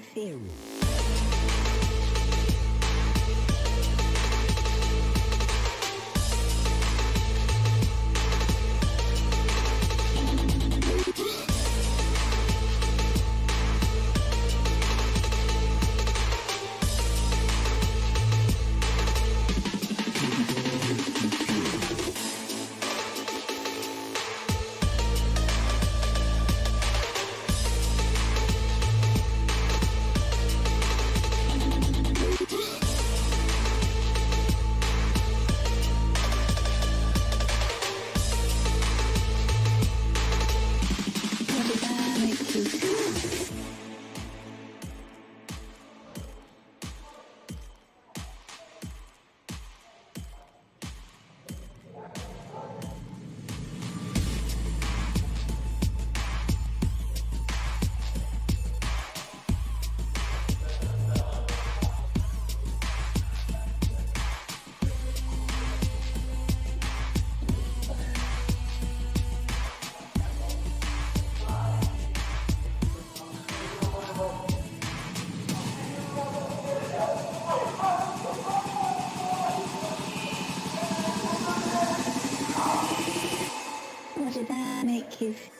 feel? What did that make you feel?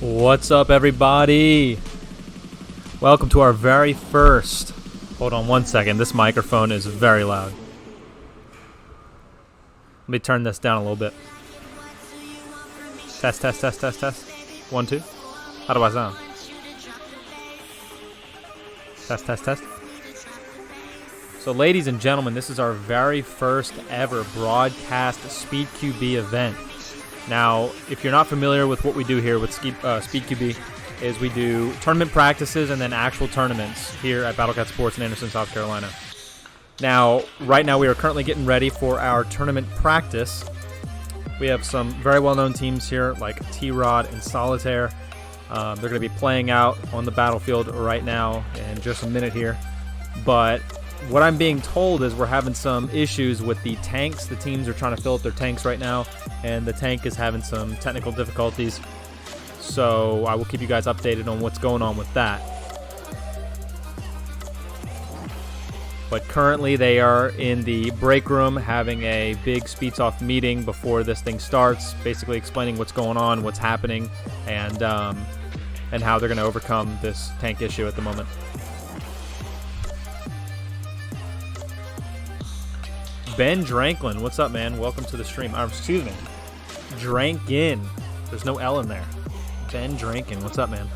What's up, everybody? Welcome to our very first... Hold on one second. This microphone is very loud. Let me turn this down a little bit. Test, test, test, test, test. 1, 2. How do I sound? Test, test, test. So, ladies and gentlemen, this is our very first ever broadcast SpeedQB event. Now, if you're not familiar with what we do here with SpeedQB, is we do tournament practices and then actual tournaments here at BattleCatSports in Anderson, South Carolina. Now, right now we are currently getting ready for our tournament practice. We have some very well-known teams here like T-Rod and Solitaire. They're going to be playing out on the battlefield right now in just a minute here. But what I'm being told is we're having some issues with the tanks. The teams are trying to fill up their tanks right now, and the tank is having some technical difficulties. So I will keep you guys updated on what's going on with that. But currently they are in the break room having a big SpeedSoft meeting before this thing starts, basically explaining what's going on, what's happening, and how they're going to overcome this tank issue at the moment. Ben Dranklin, what's up, man? Welcome to the stream. Excuse me. Drankin. There's no L in there. Ben Drankin, what's up, man?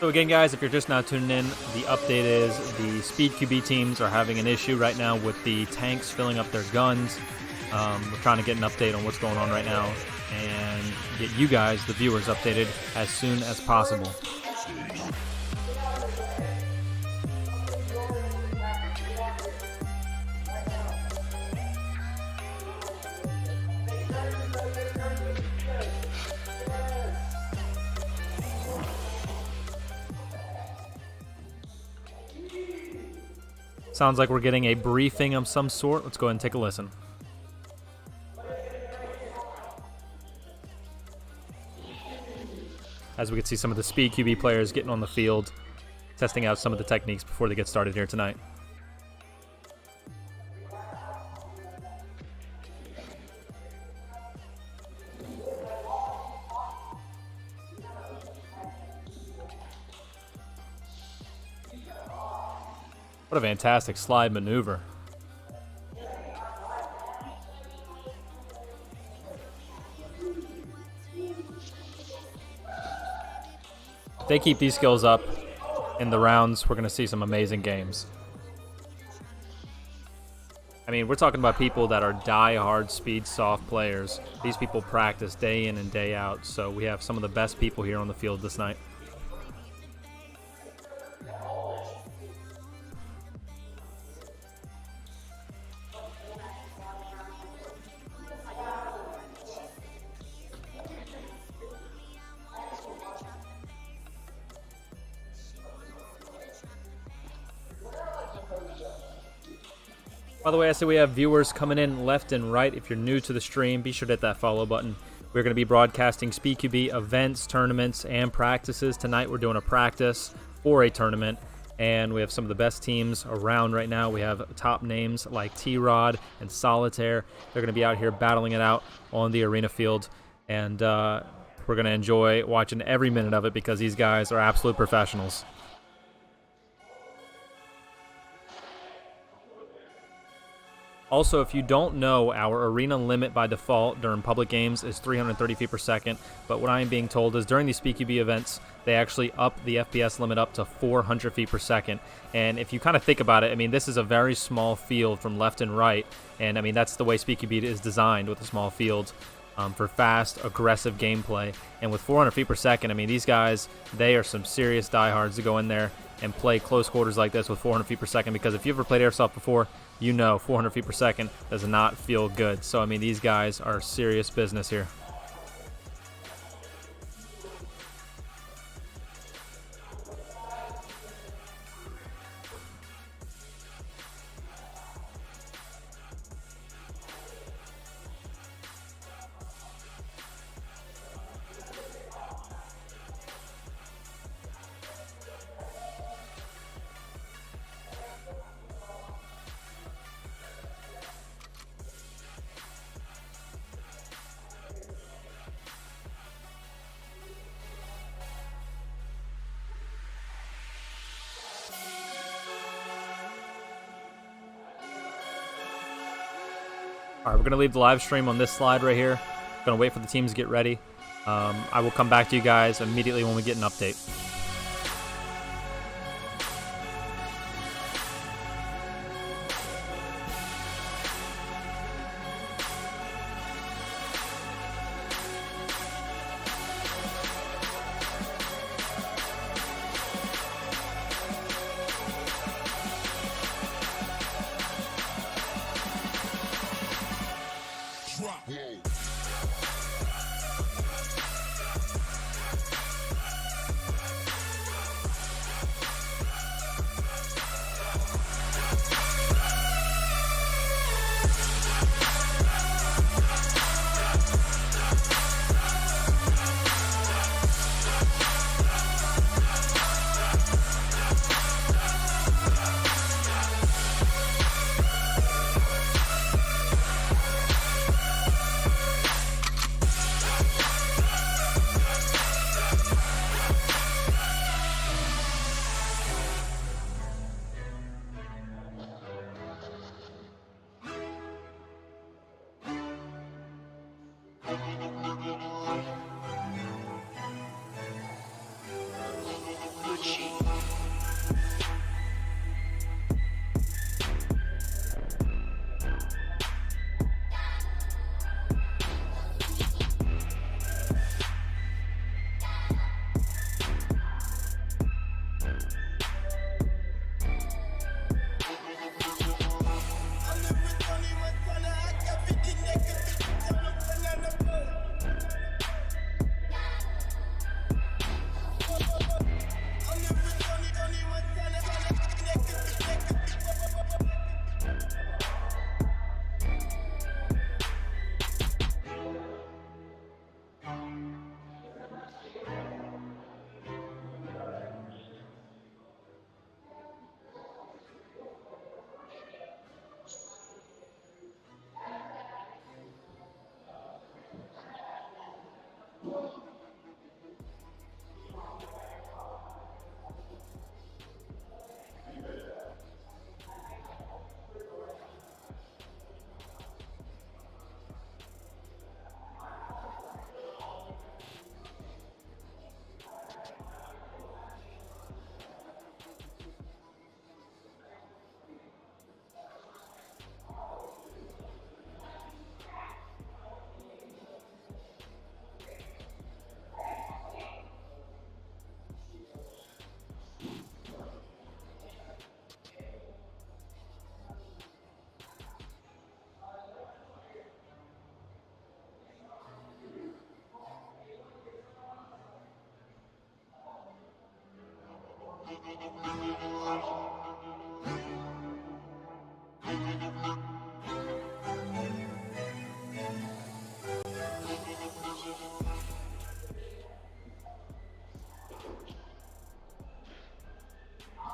So again, guys, if you're just now tuning in, the update is the SpeedQB teams are having an issue right now with the tanks filling up their guns. We're trying to get an update on what's going on right now and get you guys, the viewers, updated as soon as possible. Sounds like we're getting a briefing of some sort. Let's go ahead and take a listen. As we can see some of the SpeedQB players getting on the field, testing out some of the techniques before they get started here tonight. What a fantastic slide maneuver. If they keep these skills up in the rounds, we're going to see some amazing games. I mean, we're talking about people that are die-hard SpeedSoft players. These people practice day in and day out, so we have some of the best people here on the field this night. By the way, I see we have viewers coming in left and right. If you're new to the stream, be sure to hit that follow button. We're going to be broadcasting SpeedQB events, tournaments, and practices. Tonight we're doing a practice for a tournament, and we have some of the best teams around right now. We have top names like T-Rod and Solitaire. They're going to be out here battling it out on the arena field, and we're going to enjoy watching every minute of it because these guys are absolute professionals. Also, if you don't know, our arena limit by default during public games is 330 feet per second, but what I am being told is during these SpeedQB events, they actually up the FPS limit up to 400 feet per second. And if you kind of think about it, I mean, this is a very small field from left and right, and I mean, that's the way SpeedQB is designed, with a small field for fast, aggressive gameplay. And with 400 feet per second, I mean, these guys, they are some serious diehards to go in there and play close quarters like this with 400 feet per second, because if you've ever played Airsoft before, you know 400 feet per second does not feel good. So, I mean, these guys are serious business here. All right, we're going to leave the live stream on this slide right here. Going to wait for the teams to get ready. I will come back to you guys immediately when we get an update.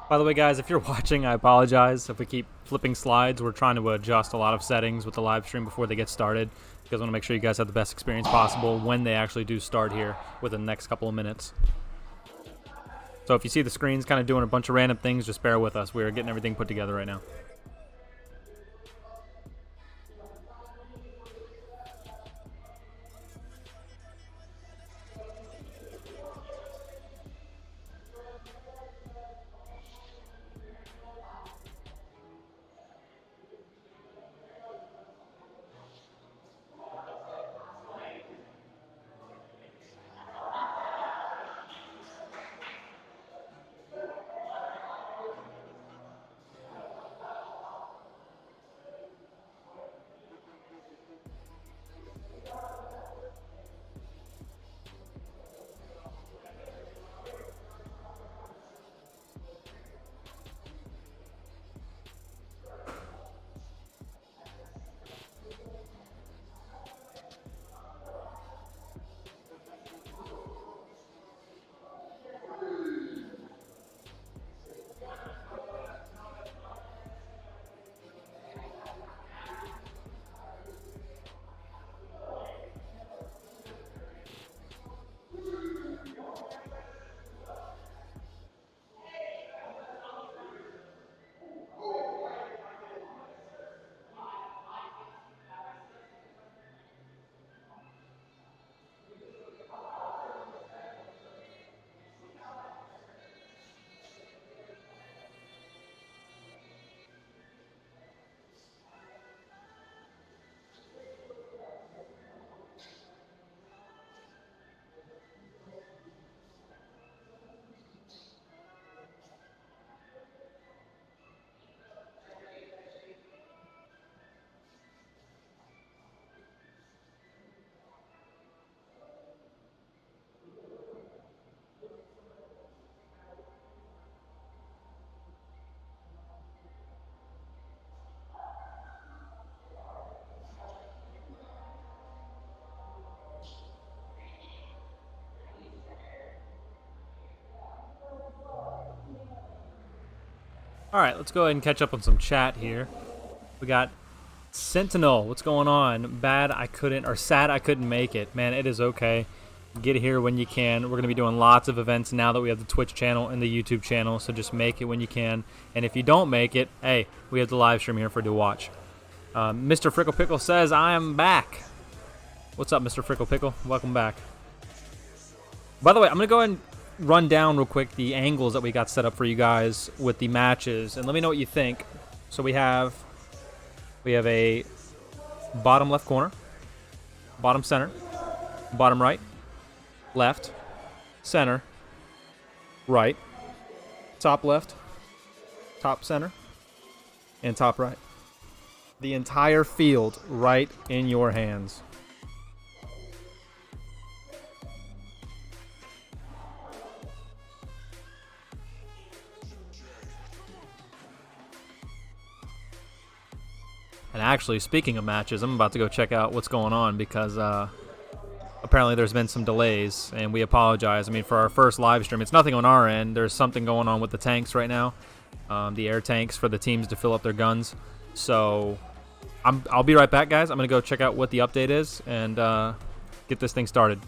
By the way, guys, if you're watching, I apologize if we keep flipping slides. We're trying to adjust a lot of settings with the live stream before they get started, because I want to make sure you guys have the best experience possible when they actually do start here within the next couple of minutes. So if you see the screens kind of doing a bunch of random things, just bear with us. We're getting everything put together right now. All right, let's go ahead and catch up on some chat here. We got Sentinel. What's going on? Sad I couldn't make it. Man, it is okay. Get here when you can. We're going to be doing lots of events now that we have the Twitch channel and the YouTube channel, so just make it when you can. And if you don't make it, hey, we have the live stream here for you to watch. Mr. Frickle Pickle says, I am back. What's up, Mr. Frickle Pickle? Welcome back. By the way, I'm going to go ahead and run down real quick the angles that we got set up for you guys with the matches, and let me know what you think. So we have a bottom left corner, bottom center, bottom right, left, center, right, top left, top center, and top right. The entire field right in your hands. And actually, speaking of matches, I'm about to go check out what's going on because apparently there's been some delays, and we apologize. I mean, for our first live stream, it's nothing on our end. There's something going on with the tanks right now, the air tanks for the teams to fill up their guns. So I'll be right back, guys. I'm going to go check out what the update is and get this thing started.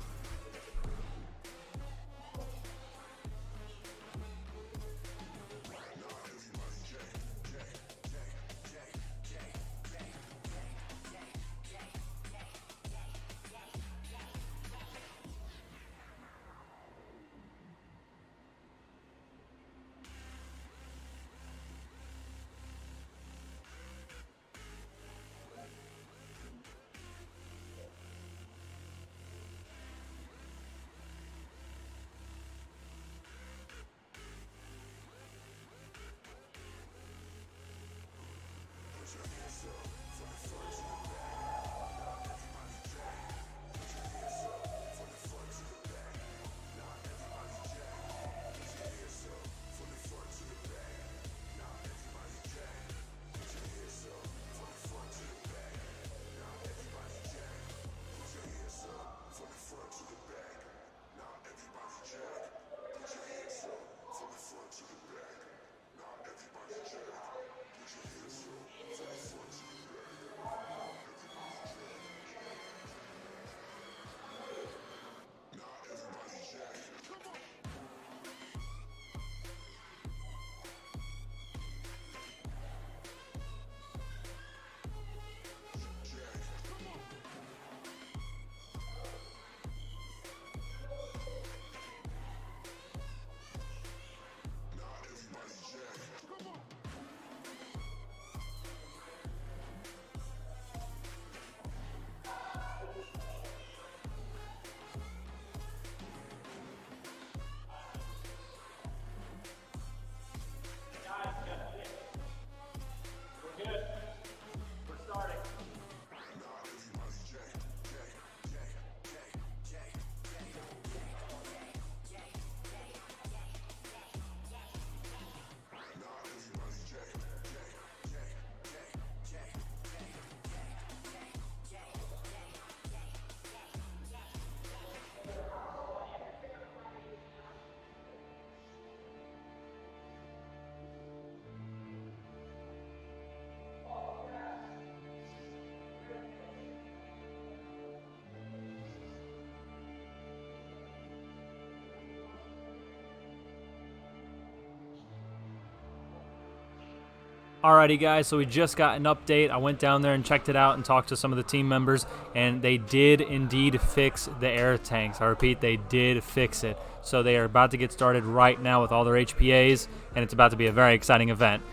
Alrighty guys, so we just got an update. I went down there and checked it out and talked to some of the team members, and they did indeed fix the air tanks. I repeat, they did fix it. So they are about to get started right now with all their HPAs, and it's about to be a very exciting event.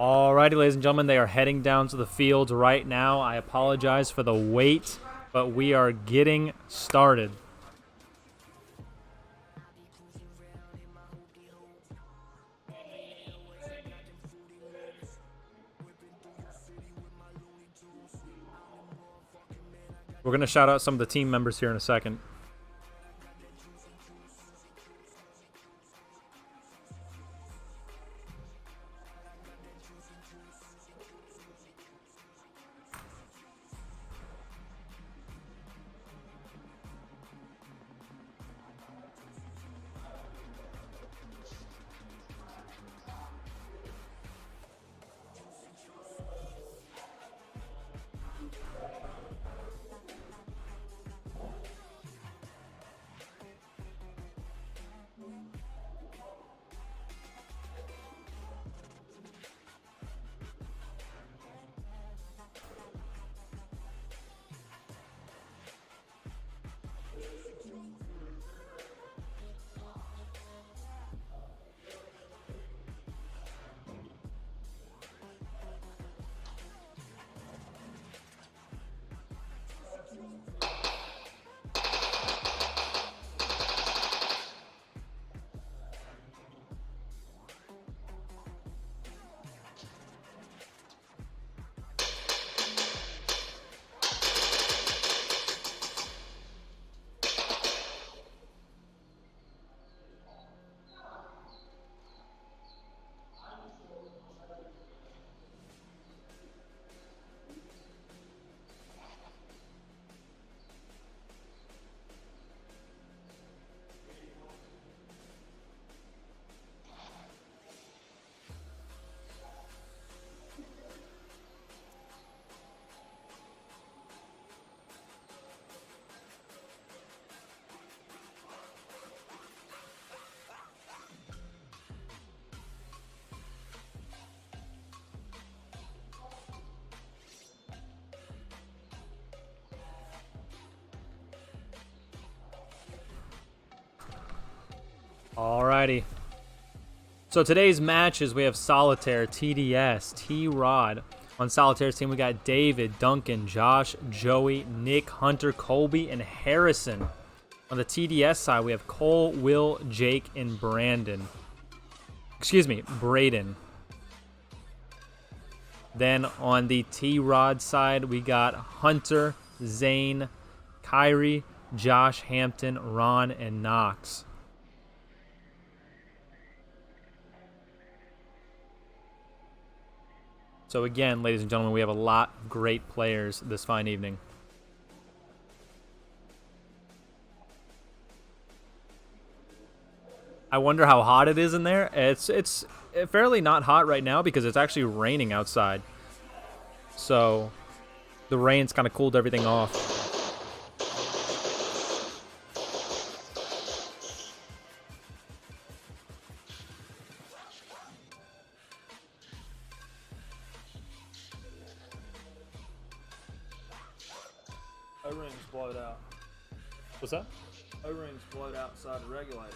Alrighty, ladies and gentlemen, they are heading down to the field right now. I apologize for the wait, but we are getting started. We're going to shout out some of the team members here in a second. Alrighty. So today's matches, we have Solitaire, TDS, T-Rod. On Solitaire's team, we got David, Duncan, Josh, Joey, Nick, Hunter, Colby, and Harrison. On the TDS side, we have Cole, Will, Jake, and Brandon. Excuse me, Braden. Then on the T-Rod side, we got Hunter, Zane, Kyrie, Josh, Hampton, Ron, and Knox. So again, ladies and gentlemen, we have a lot of great players this fine evening. I wonder how hot it is in there. It's fairly not hot right now because it's actually raining outside. So the rain's kind of cooled everything off. O-rings blowed out. What's that? O-rings blowed outside the regulator.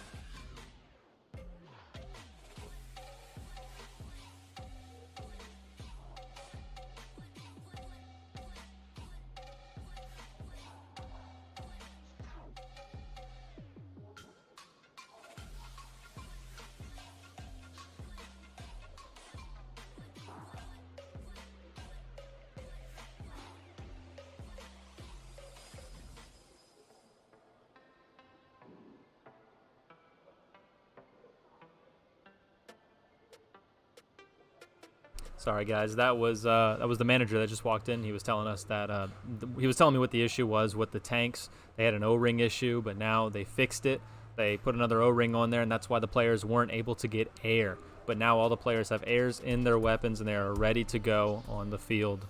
Sorry, guys. That was the manager that just walked in. He was telling us that he was telling me what the issue was with the tanks. They had an O-ring issue, but now they fixed it. They put another O-ring on there, and that's why the players weren't able to get air. But now all the players have airs in their weapons, and they are ready to go on the field.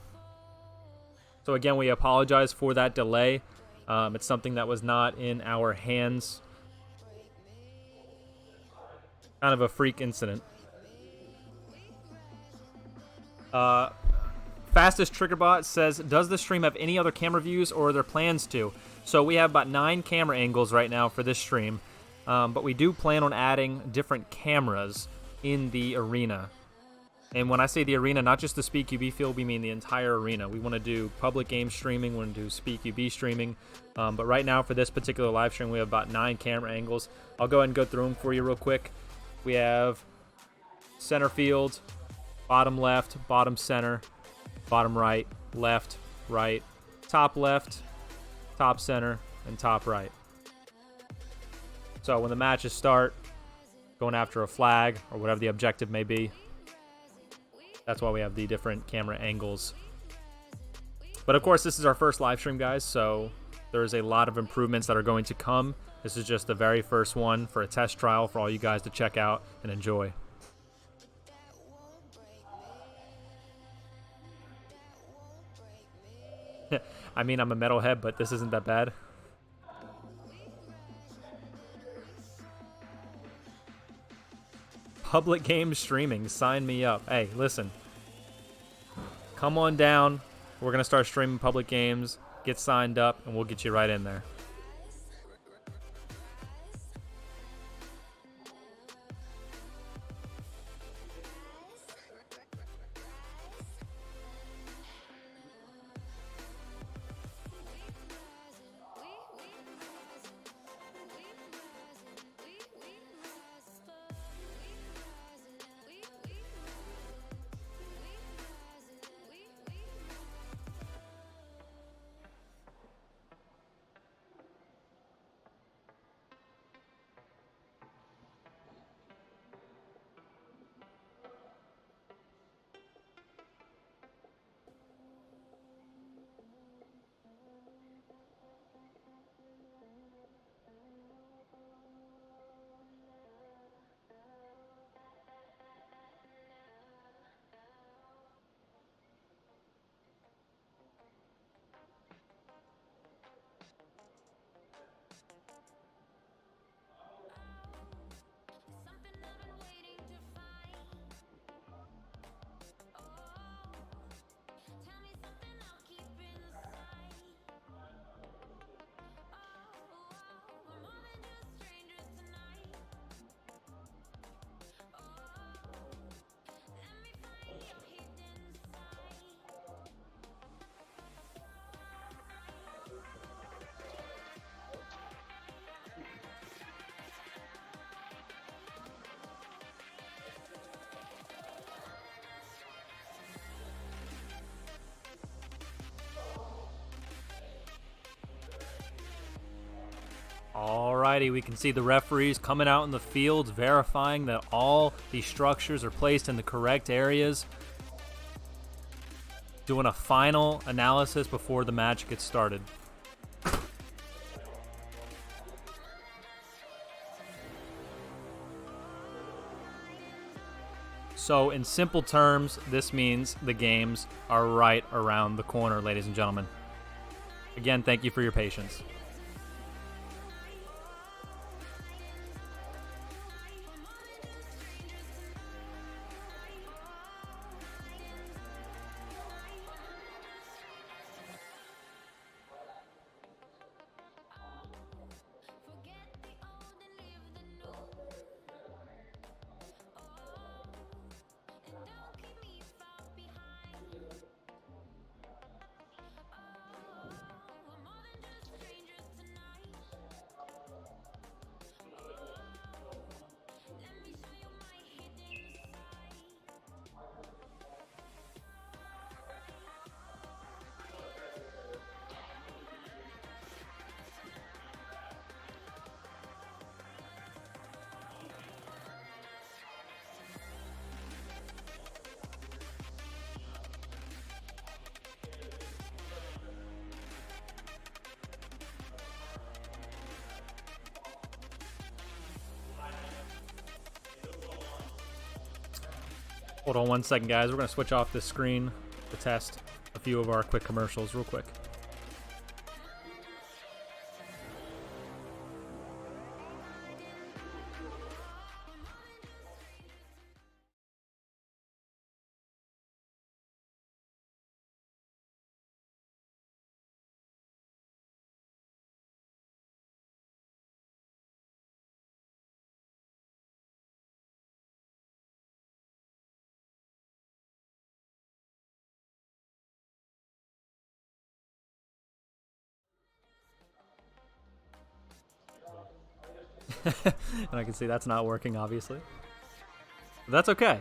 So again, we apologize for that delay. It's something that was not in our hands. Kind of a freak incident. Fastest Triggerbot says, does the stream have any other camera views or are there plans to? So we have about 9 camera angles right now for this stream, but we do plan on adding different cameras in the arena. And when I say the arena, not just the SpeedQB field, we mean the entire arena. We want to do public game streaming, we want to do SpeedQB streaming. But right now for this particular live stream, we have about 9 camera angles. I'll go ahead and go through them for you real quick. We have center field, bottom left, bottom center, bottom right, left, top center, and top right. So when the matches start, going after a flag or whatever the objective may be, that's why we have the different camera angles. But of course, this is our first live stream, guys, so there's a lot of improvements that are going to come. This is just the very first one for a test trial for all you guys to check out and enjoy. I mean, I'm a metalhead, but this isn't that bad. Public game streaming, sign me up. Hey, listen. Come on down. We're going to start streaming public games. Get signed up, and we'll get you right in there. Alrighty, we can see the referees coming out in the fields, verifying that all the structures are placed in the correct areas. Doing a final analysis before the match gets started. So in simple terms, this means the games are right around the corner, ladies and gentlemen. Again, thank you for your patience. Hold on one second, guys. We're going to switch off this screen to test a few of our quick commercials real quick. And I can see that's not working, obviously. But that's okay.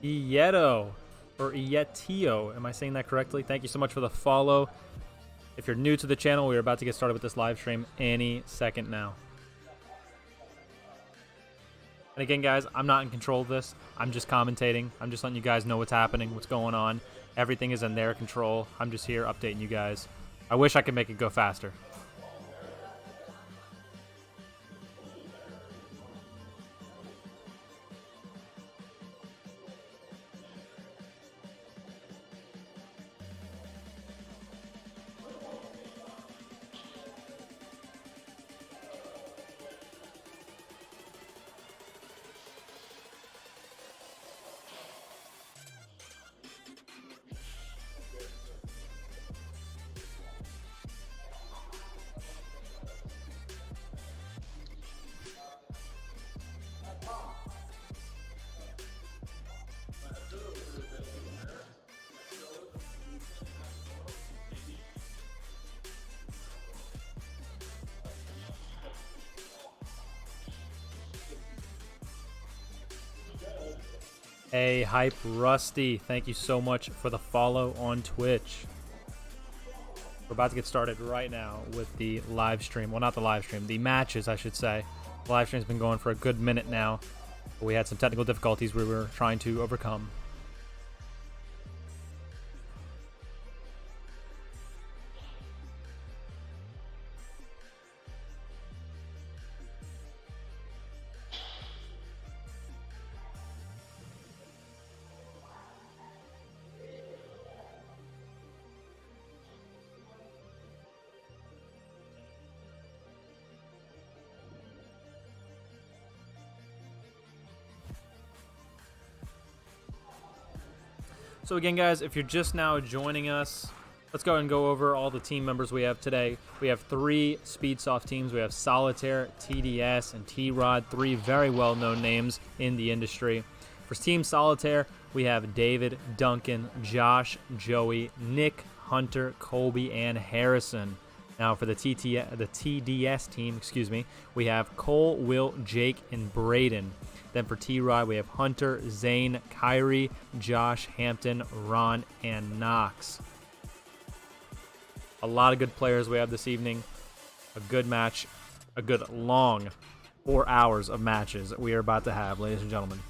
Ieto, or Ietio, am I saying that correctly? Thank you so much for the follow. If you're new to the channel, we're about to get started with this live stream any second now. And again, guys, I'm not in control of this. I'm just commentating. I'm just letting you guys know what's happening, what's going on. Everything is in their control. I'm just here updating you guys. I wish I could make it go faster. Hey, Hype Rusty, thank you so much for the follow on Twitch. We're about to get started right now with the live stream. Well, not the live stream, the matches, I should say. The live stream's been going for a good minute now, but we had some technical difficulties we were trying to overcome. So again, guys, if you're just now joining us, let's go and go over all the team members we have today. We have 3 Speedsoft teams. We have Solitaire, TDS, and T-Rod, 3 very well-known names in the industry. For Team Solitaire, we have David, Duncan, Josh, Joey, Nick, Hunter, Colby, and Harrison. Now for the TDS team, we have Cole, Will, Jake, and Braden. Then for T-Rod, we have Hunter, Zane, Kyrie, Josh, Hampton, Ron, and Knox. A lot of good players we have this evening. A good match, a good long 4 hours of matches that we are about to have, ladies and gentlemen.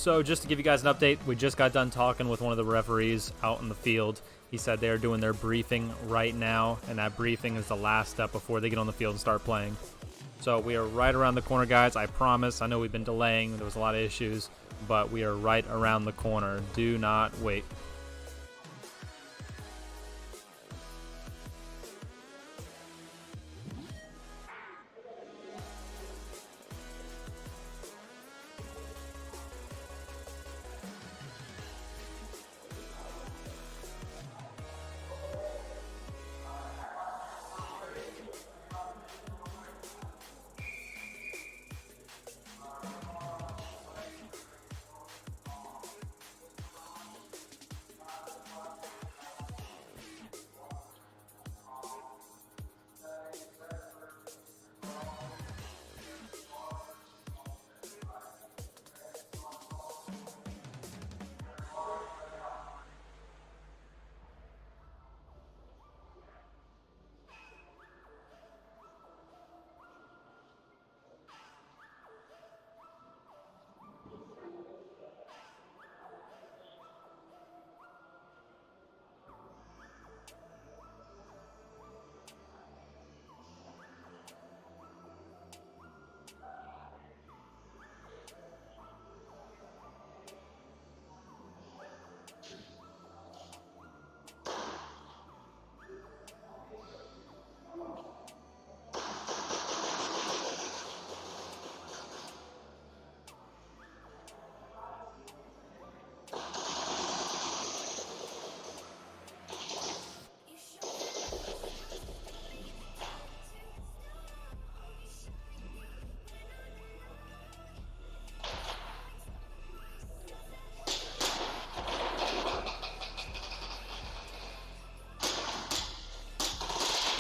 So just to give you guys an update, we just got done talking with one of the referees out in the field. He said they're doing their briefing right now, and that briefing is the last step before they get on the field and start playing. So we are right around the corner, guys. I promise. I know we've been delaying. There was a lot of issues, but we are right around the corner. Do not wait.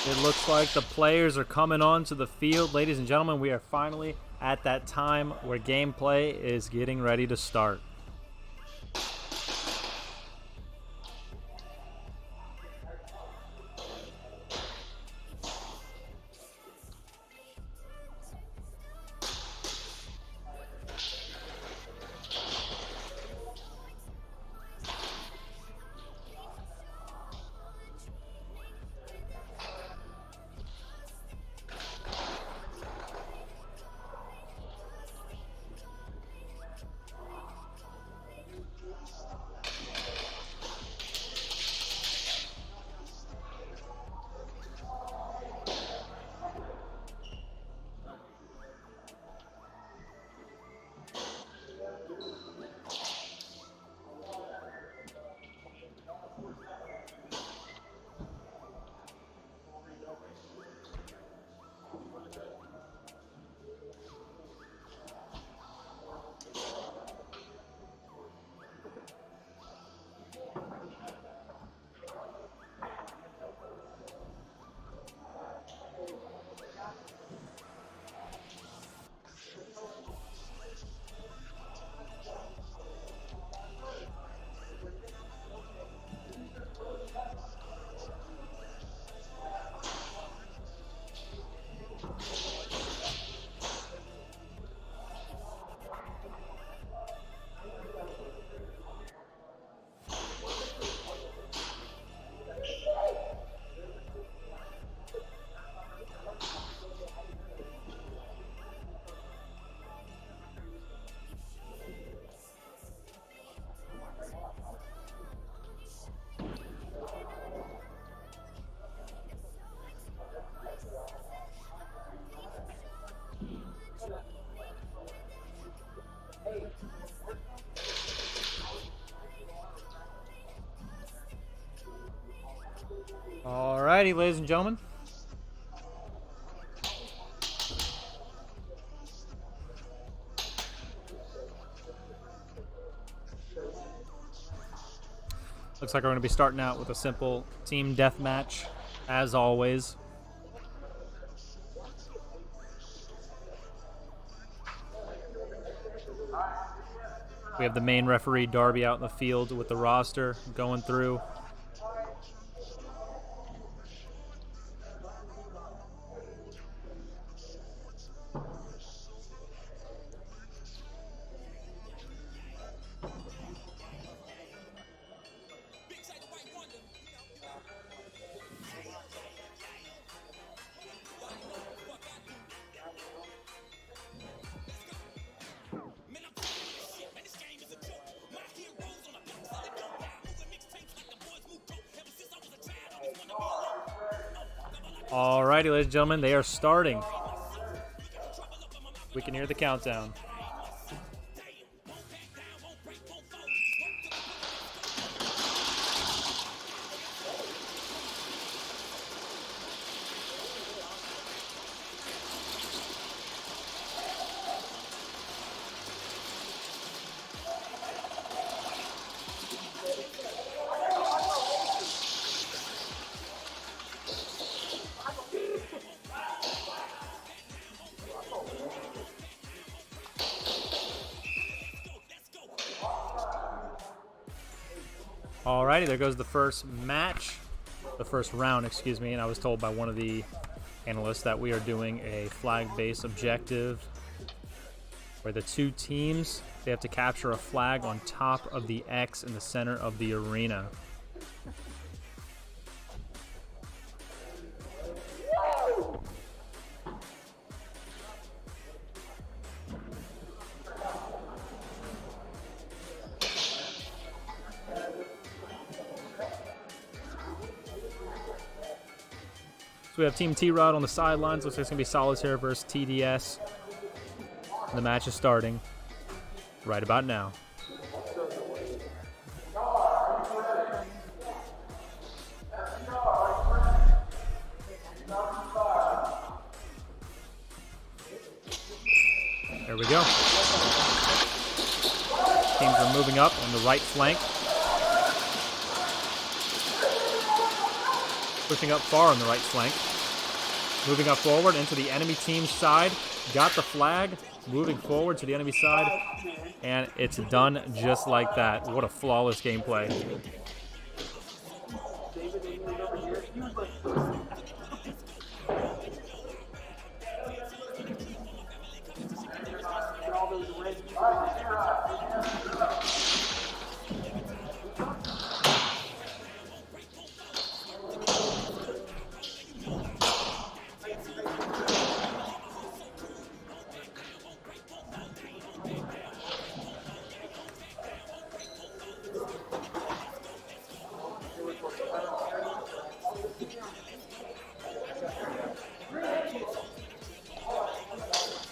It looks like the players are coming onto the field. Ladies and gentlemen, we are finally at that time where gameplay is getting ready to start. Alrighty, ladies and gentlemen. Looks like we're going to be starting out with a simple team deathmatch, as always. We have the main referee, Darby, out in the field with the roster going through. Alrighty, ladies and gentlemen, they are starting. We can hear the countdown. Alrighty, there goes the first match. The first round, excuse me, and I was told by one of the analysts that we are doing a flag-based objective where the two teams, they have to capture a flag on top of the X in the center of the arena. So we have Team T-Rod on the sidelines. Looks like it's going to be Solitaire versus TDS. And the match is starting right about now. There we go. Teams are moving up on the right flank. Pushing up far on the right flank. Moving up forward into the enemy team's side. Got the flag. Moving forward to the enemy side. And it's done just like that. What a flawless gameplay.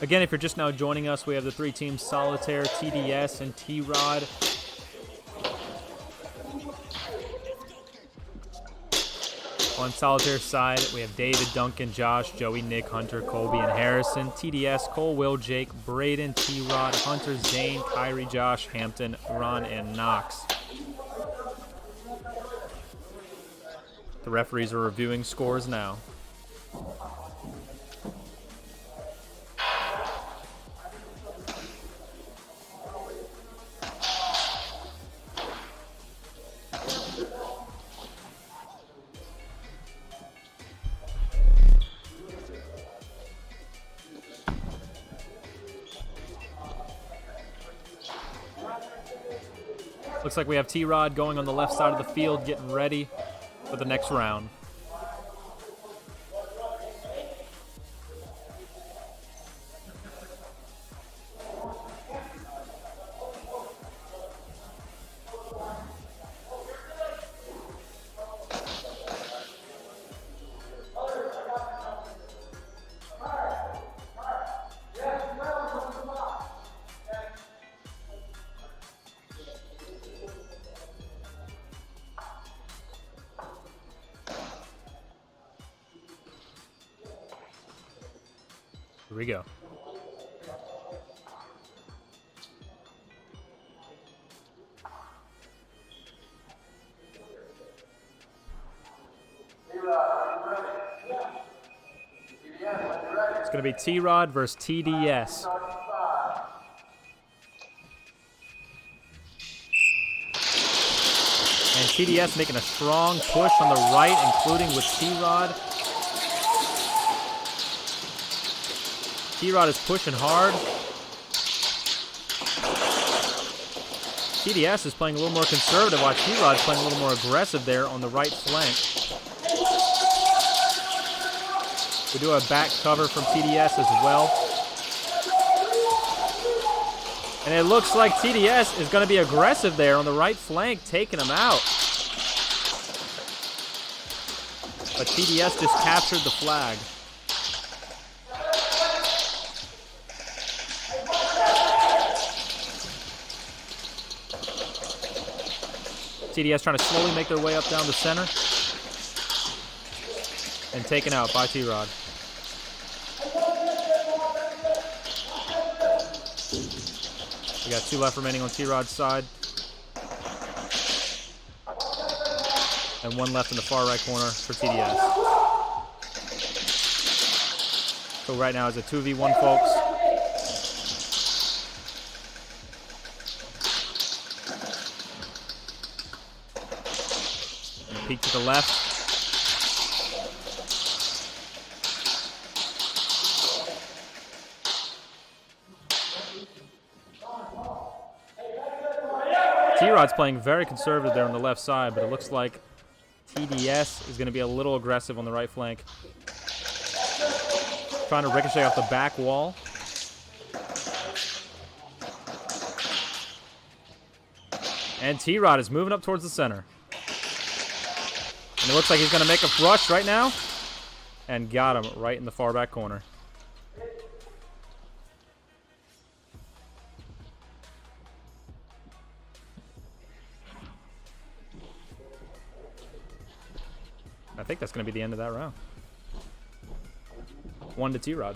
Again, if you're just now joining us, we have the three teams, Solitaire, TDS, and T-Rod. On Solitaire's side, we have David, Duncan, Josh, Joey, Nick, Hunter, Colby, and Harrison. TDS, Cole, Will, Jake, Braden, T-Rod, Hunter, Zane, Kyrie, Josh, Hampton, Ron, and Knox. The referees are reviewing scores now. Looks like we have T-Rod going on the left side of the field, getting ready for the next round. Here we go. It's going to be T-Rod versus TDS. And TDS making a strong push on the right, including with T-Rod. T-Rod is pushing hard. TDS is playing a little more conservative, while T-Rod is playing a little more aggressive there on the right flank. We do have back cover from TDS as well. And it looks like TDS is going to be aggressive there on the right flank, taking him out. But TDS just captured the flag. TDS trying to slowly make their way up down the center. And taken out by T-Rod. We got 2 left remaining on T-Rod's side. And 1 left in the far right corner for TDS. So right now it's a 2v1, folks. And peek to the left. T-Rod's playing very conservative there on the left side, but it looks like TDS is going to be a little aggressive on the right flank. Trying to ricochet off the back wall. And T-Rod is moving up towards the center. And it looks like he's going to make a rush right now. And got him right in the far back corner. I think that's going to be the end of that round. 1 to T-Rod.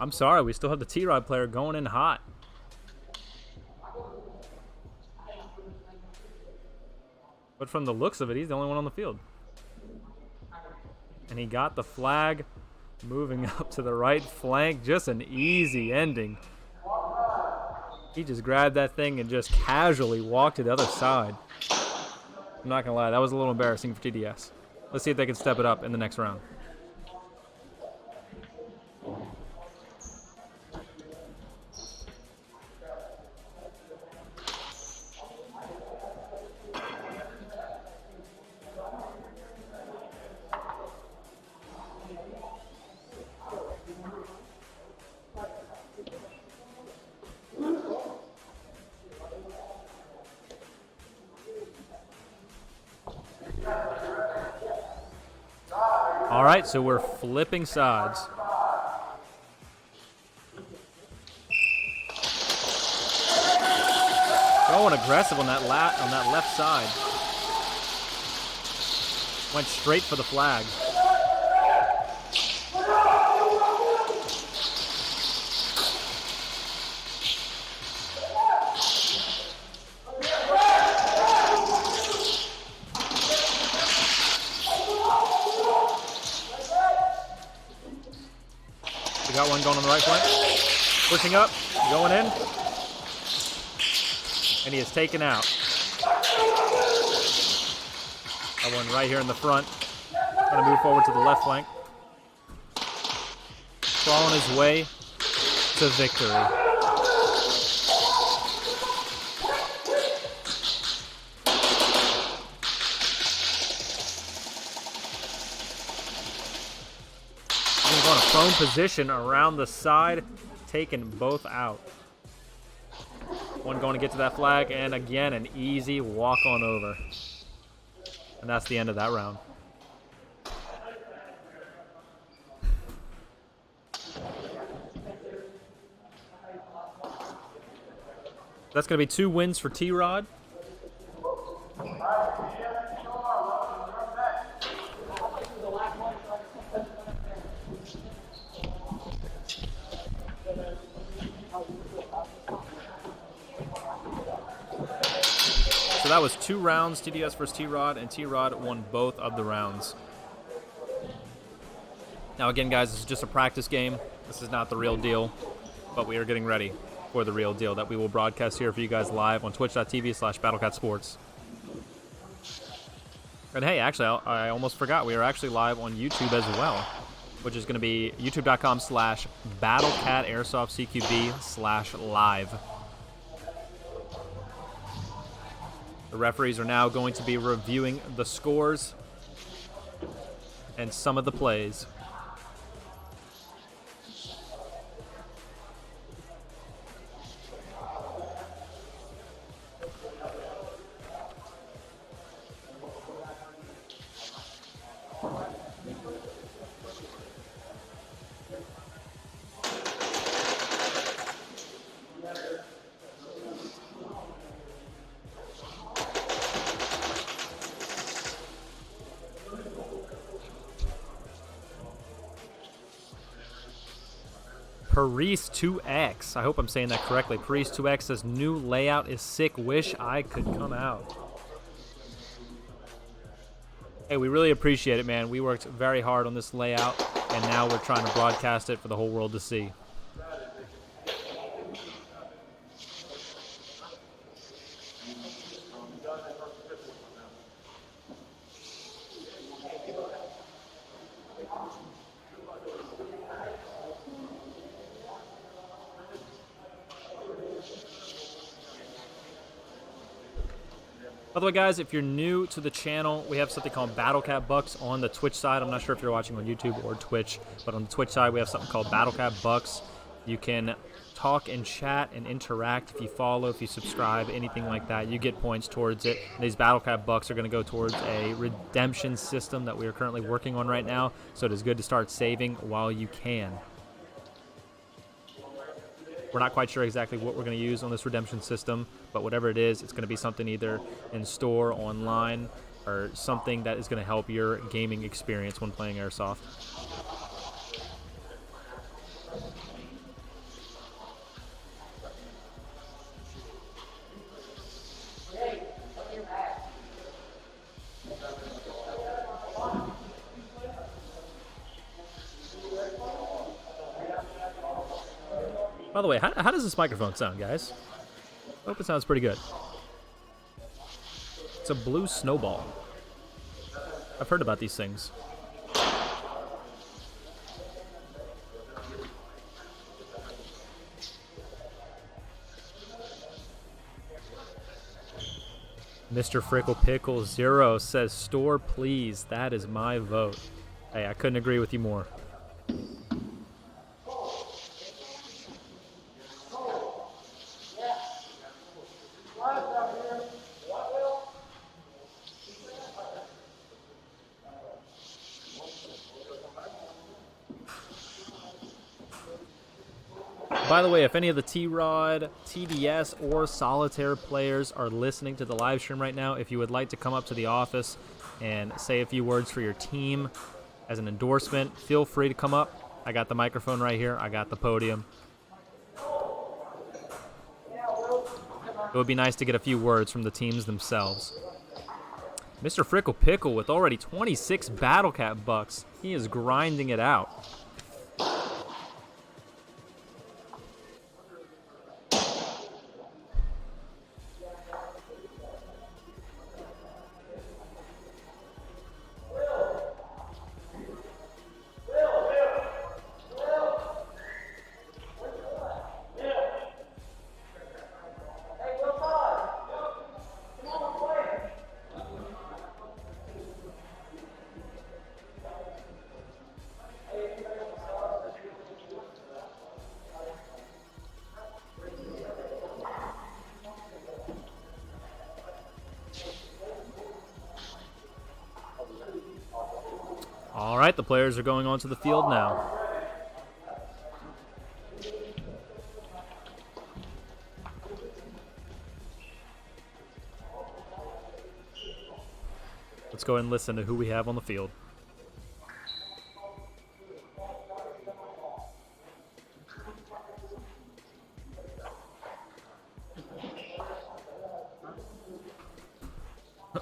I'm sorry, we still have the T-Rod player going in hot. But from the looks of it, he's the only one on the field. And he got the flag moving up to the right flank. Just an easy ending. He just grabbed that thing and just casually walked to the other side. I'm not going to lie, that was a little embarrassing for TDS. Let's see if they can step it up in the next round. All right, so we're flipping sides. Going aggressive on that left side. Went straight for the flag. We got one going on the right flank. Pushing up, going in. And he is taken out. That one right here in the front. Going to move forward to the left flank. Crawling his way to victory. Going to prone position around the side, taking both out. One going to get to that flag, and again, an easy walk on over. And that's the end of that round. That's going to be 2 wins for T-Rod. So that was 2 rounds, TDS versus T-Rod, and T-Rod won both of the rounds. Now again, guys, this is just a practice game. This is not the real deal, but we are getting ready for the real deal that we will broadcast here for you guys live on twitch.tv/BattleCatSports. And hey, actually, I almost forgot. We are actually live on YouTube as well, which is going to be youtube.com/BattleCatAirsoftCQB/live. The referees are now going to be reviewing the scores and some of the plays. Paris 2X. I hope I'm saying that correctly. Paris 2X says, new layout is sick. Wish I could come out. Hey, we really appreciate it, man. We worked very hard on this layout, and now we're trying to broadcast it for the whole world to see. By the way, guys, if you're new to the channel, we have something called BattleCat Bucks on the Twitch side. I'm not sure if you're watching on YouTube or Twitch, but on the Twitch side, we have something called BattleCat Bucks. You can talk and chat and interact if you follow, if you subscribe, anything like that. You get points towards it. And these BattleCat Bucks are going to go towards a redemption system that we are currently working on right now, so it is good to start saving while you can. We're not quite sure exactly what we're going to use on this redemption system, but whatever it is, it's going to be something either in store, online, or something that is going to help your gaming experience when playing Airsoft. By the way, how does this microphone sound, guys? I hope it sounds pretty good. It's a blue snowball. I've heard about these things. Mr. Frickle Pickle 0 says, store please. That is my vote. Hey, I couldn't agree with you more. By the way, if any of the T-Rod, TDS, or Solitaire players are listening to the live stream right now, if you would like to come up to the office and say a few words for your team as an endorsement, feel free to come up. I got the microphone right here. I got the podium. It would be nice to get a few words from the teams themselves. Mr. Frickle Pickle with already 26 BattleCat Bucks. He is grinding it out. All right, the players are going onto the field now. Let's go ahead and listen to who we have on the field.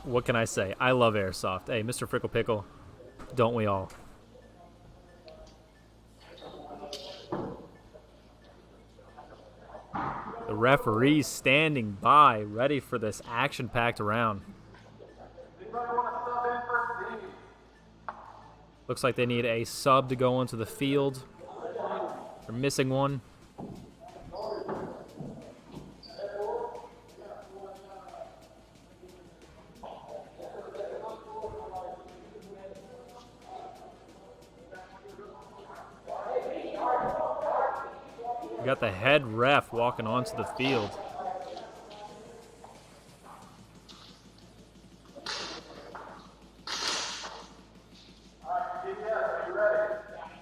What can I say? I love Airsoft. Hey, Mr. Frickle Pickle. Don't we all? The referee's standing by, ready for this action-packed round. Looks like they need a sub to go onto the field. They're missing one. We got the head ref walking onto the field.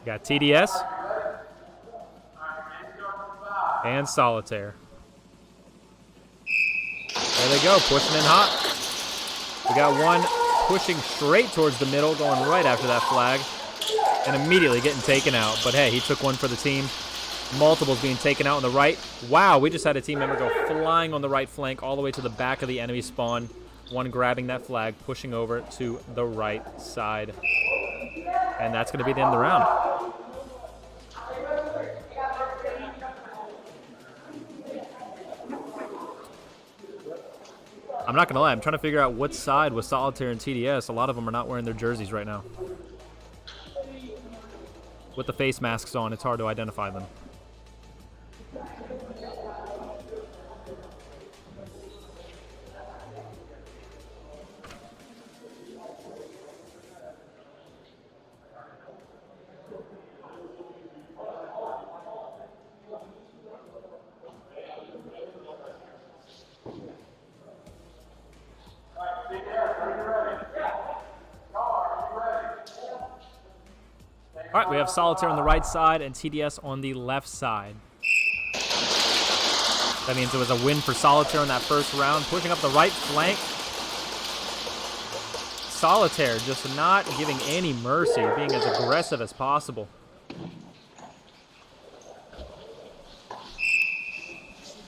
Got TDS and Solitaire. There they go, pushing in hot. We got one pushing straight towards the middle, going right after that flag, and immediately getting taken out. But hey, he took one for the team. Multiples being taken out on the right. Wow, we just had a team member go flying on the right flank all the way to the back of the enemy spawn. One grabbing that flag, pushing over to the right side. And that's going to be the end of the round. I'm not going to lie, I'm trying to figure out what side was Solitaire and TDS. A lot of them are not wearing their jerseys right now. With the face masks on, it's hard to identify them. All right, we have Solitaire on the right side and TDS on the left side. That means it was a win for Solitaire in that first round, pushing up the right flank. Solitaire just not giving any mercy, being as aggressive as possible.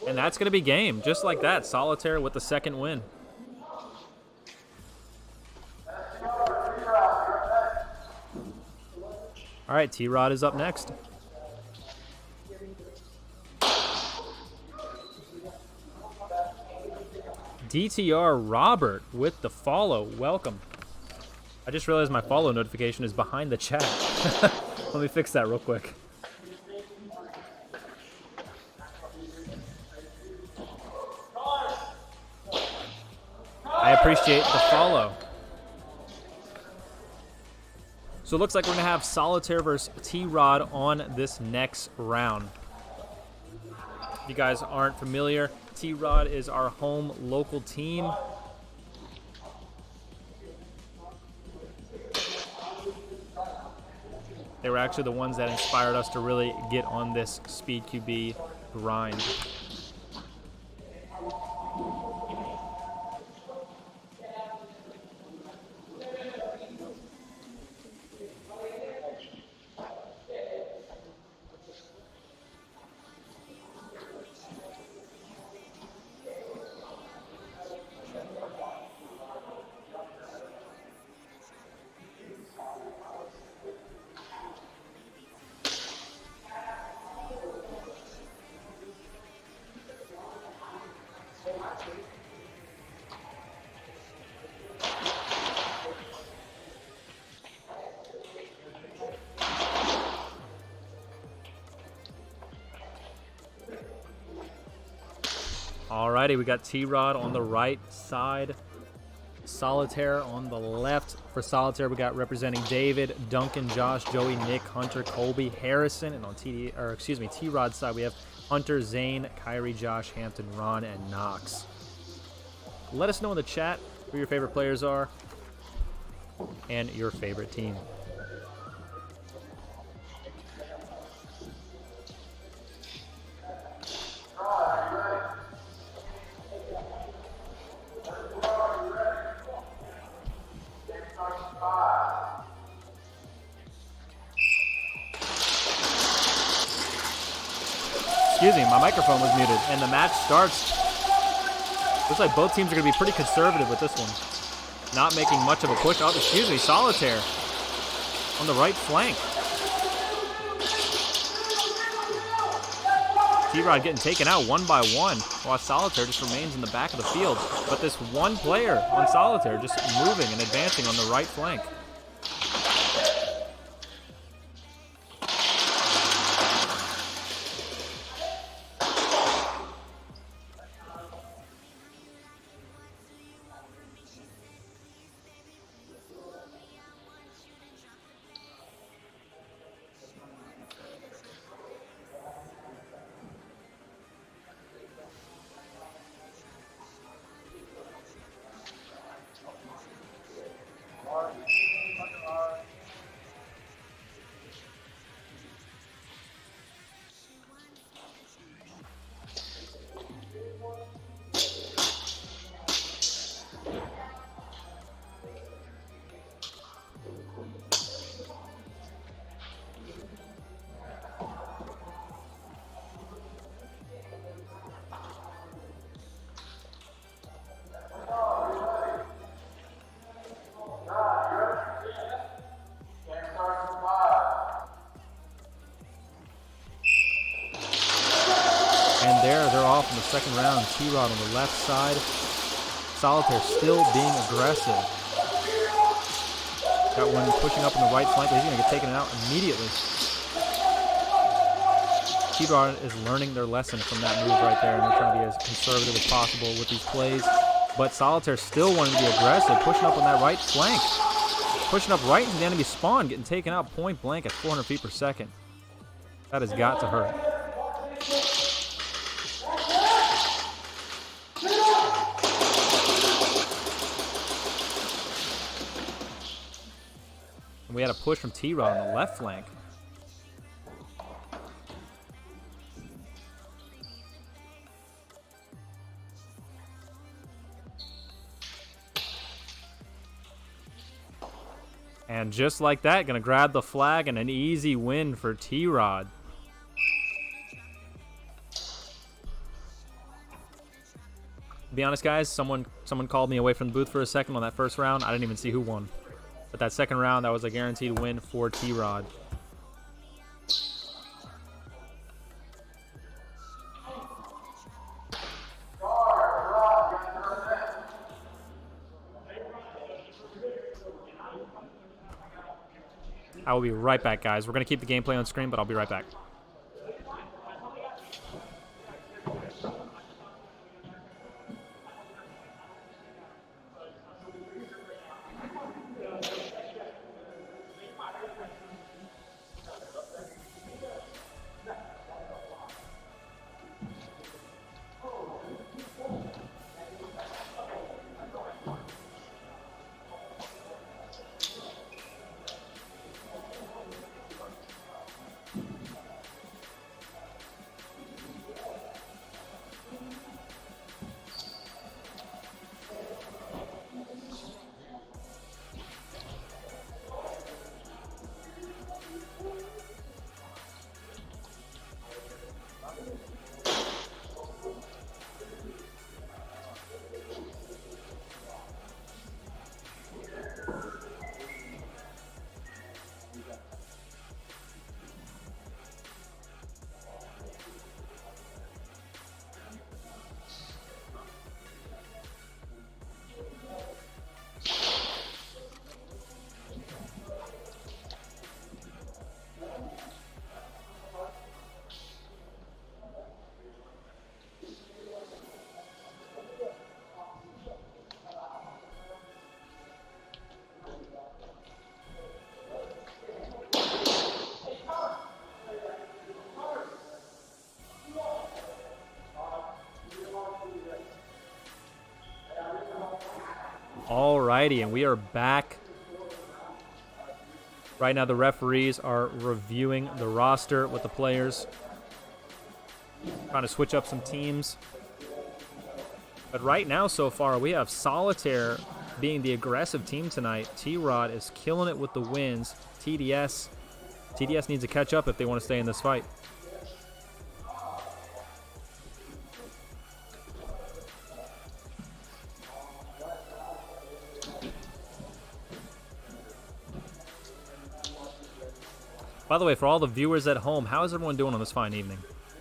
And that's going to be game, just like that. Solitaire with the second win. All right, T-Rod is up next. DTR Robert with the follow. Welcome. I just realized my follow notification is behind the chat. Let me fix that real quick. I appreciate the follow. So it looks like we're going to have Solitaire versus T-Rod on this next round. If you guys aren't familiar, T-Rod is our home local team. They were actually the ones that inspired us to really get on this SpeedQB grind. Alrighty, we got T-Rod on the right side, Solitaire on the left. For Solitaire, we got representing David, Duncan, Josh, Joey, Nick, Hunter, Colby, Harrison, and on T-Rod's side, we have Hunter, Zane, Kyrie, Josh, Hampton, Ron, and Knox. Let us know in the chat who your favorite players are and your favorite team. Excuse me, my microphone was muted, and the match starts. Looks like both teams are going to be pretty conservative with this one. Not making much of a push. Oh, excuse me, Solitaire on the right flank. T-Rod getting taken out one by one, while Solitaire just remains in the back of the field. But this one player on Solitaire just moving and advancing on the right flank. And they're off in the second round. T-Rod on the left side. Solitaire still being aggressive. Got one pushing up on the right flank, but he's going to get taken out immediately. T-Rod is learning their lesson from that move right there, and they're trying to be as conservative as possible with these plays. But Solitaire still wanting to be aggressive, pushing up on that right flank. Pushing up right into the enemy spawn, getting taken out point blank at 400 feet per second. That has got to hurt. And we had a push from T-Rod on the left flank. And just like that, gonna grab the flag and an easy win for T-Rod. To be honest, guys, someone called me away from the booth for a second on that first round. I didn't even see who won. But that second round, that was a guaranteed win for T-Rod. I will be right back, guys. We're going to keep the gameplay on screen, but I'll be right back. Alrighty, and we are back. Right now, the referees are reviewing the roster with the players. Trying to switch up some teams. But right now, so far, we have Solitaire being the aggressive team tonight. T-Rod is killing it with the wins. TDS needs to catch up if they want to stay in this fight. By the way, for all the viewers at home, how is everyone doing on this fine evening?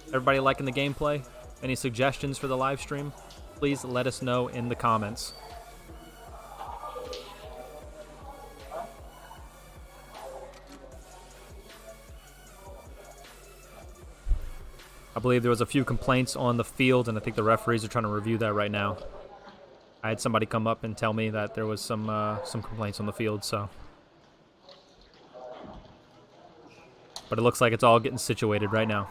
Everybody liking the gameplay? Any suggestions for the live stream? Please let us know in the comments. I believe there was a few complaints on the field, and I think the referees are trying to review that right now. I had somebody come up and tell me that there was some complaints on the field, so. But it looks like it's all getting situated right now.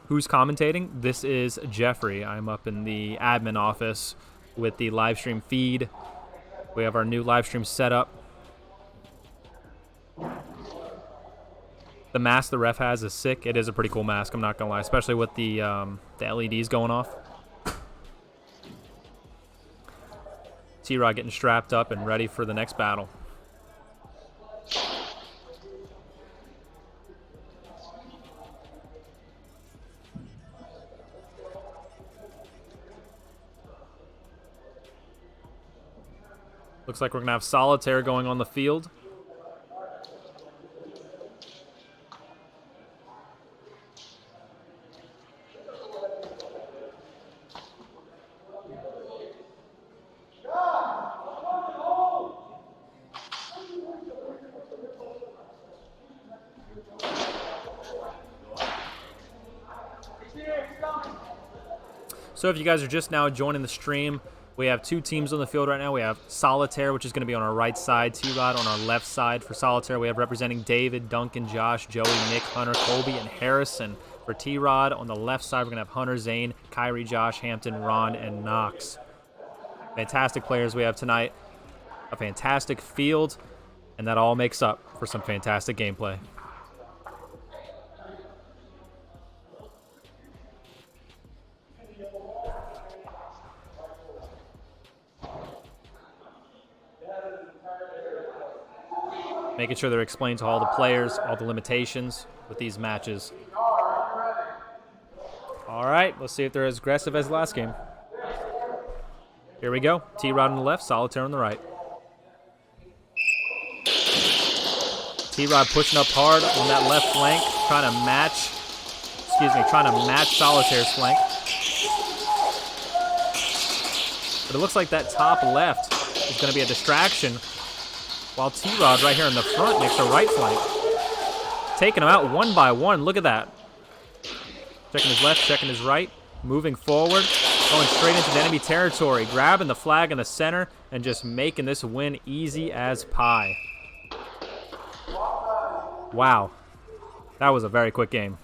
Who's commentating? This is Jeffrey. I'm up in the admin office with the live stream feed. We have our new live stream set up. The mask the ref has is sick. It is a pretty cool mask, I'm not going to lie, especially with the LEDs going off. T-Rod getting strapped up and ready for the next battle. Looks like we're going to have Solitaire going on the field. So if you guys are just now joining the stream, we have two teams on the field right now. We have Solitaire, which is going to be on our right side, T-Rod on our left side. For Solitaire, we have representing David, Duncan, Josh, Joey, Nick, Hunter, Colby, and Harrison. For T-Rod, on the left side, we're going to have Hunter, Zane, Kyrie, Josh, Hampton, Ron, and Knox. Fantastic players we have tonight. A fantastic field, and that all makes up for some fantastic gameplay. Making sure they're explained to all the players, all the limitations with these matches. All right, let's see if they're as aggressive as last game. Here we go. T-Rod on the left, Solitaire on the right. T-Rod pushing up hard on that left flank, trying to match Solitaire's flank. But it looks like that top left is going to be a distraction, while T-Rod right here in the front makes a right flank. Taking him out one by one. Look at that. Checking his left, checking his right. Moving forward. Going straight into the enemy territory. Grabbing the flag in the center and just making this win easy as pie. Wow. That was a very quick game.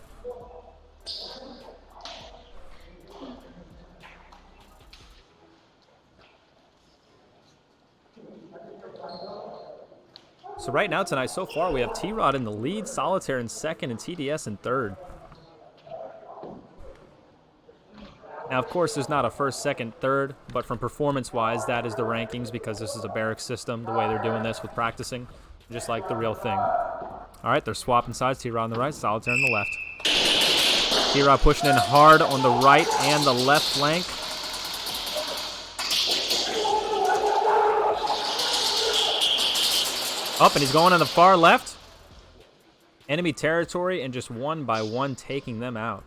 So right now tonight, so far, we have T-Rod in the lead, Solitaire in second, and TDS in third. Now, of course, there's not a first, second, third, but from performance-wise, that is the rankings because this is a barracks system, the way they're doing this with practicing, just like the real thing. All right, they're swapping sides. T-Rod on the right, Solitaire on the left. T-Rod pushing in hard on the right and the left flank. Up, and he's going on the far left. Enemy territory, and just one by one taking them out.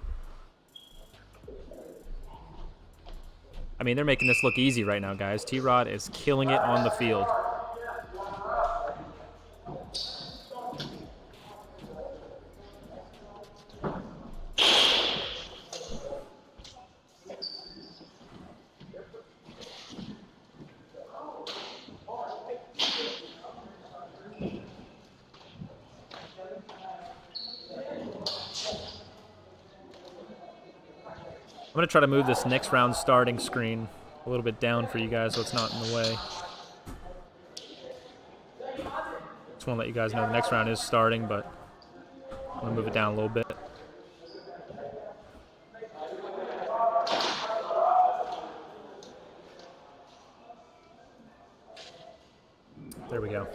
I mean, they're making this look easy right now, guys. T-Rod is killing it on the field. I'm going to try to move this next round starting screen a little bit down for you guys so it's not in the way. Just want to let you guys know the next round is starting, but I'm going to move it down a little bit. There we go.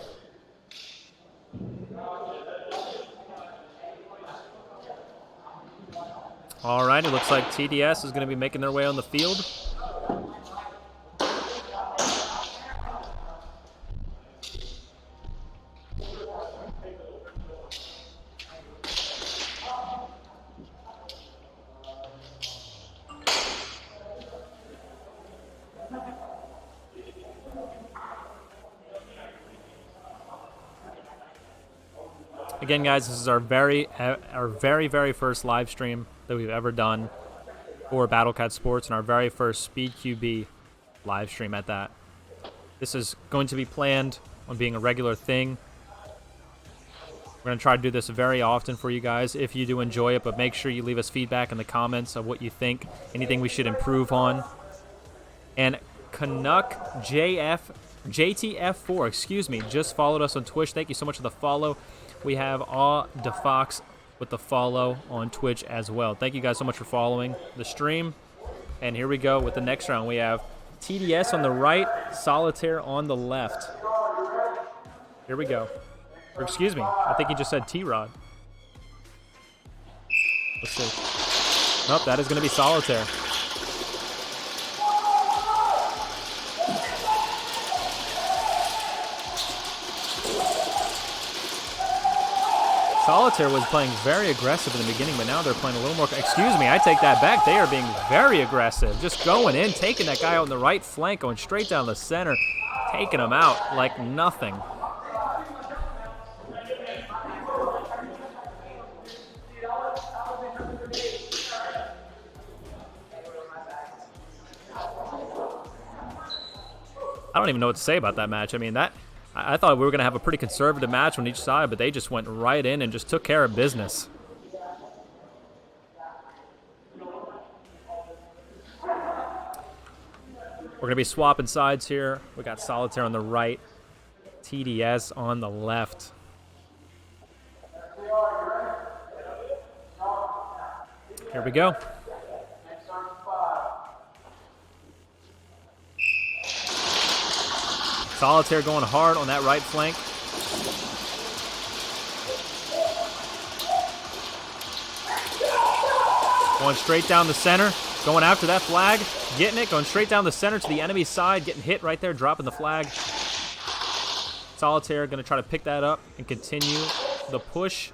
All right, it looks like TDS is going to be making their way on the field. Again, guys, this is our very first live stream that we've ever done for BattleCatSports, and our very first SpeedQB live stream at that. This is going to be planned on being a regular thing. We're going to try to do this very often for you guys if you do enjoy it, but make sure you leave us feedback in the comments of what you think, anything we should improve on. And Canuck JTF4, excuse me, just followed us on Twitch. Thank you so much for the follow. We have DeFox with the follow on Twitch as well. Thank you guys so much for following the stream. And here we go with the next round. We have TDS on the right, Solitaire on the left. Here we go. Or excuse me, I think he just said T-Rod. Let's see. Nope, that is going to be Solitaire. Solitaire was playing very aggressive in the beginning, but now they're playing a little more... Excuse me, I take that back. They are being very aggressive. Just going in, taking that guy out on the right flank, going straight down the center, taking him out like nothing. I don't even know what to say about that match. I mean, I thought we were going to have a pretty conservative match on each side, but they just went right in and just took care of business. We're going to be swapping sides here. We got Solitaire on the right, TDS on the left. Here we go. Solitaire going hard on that right flank. Going straight down the center. Going after that flag. Getting it. Going straight down the center to the enemy side. Getting hit right there. Dropping the flag. Solitaire going to try to pick that up and continue the push.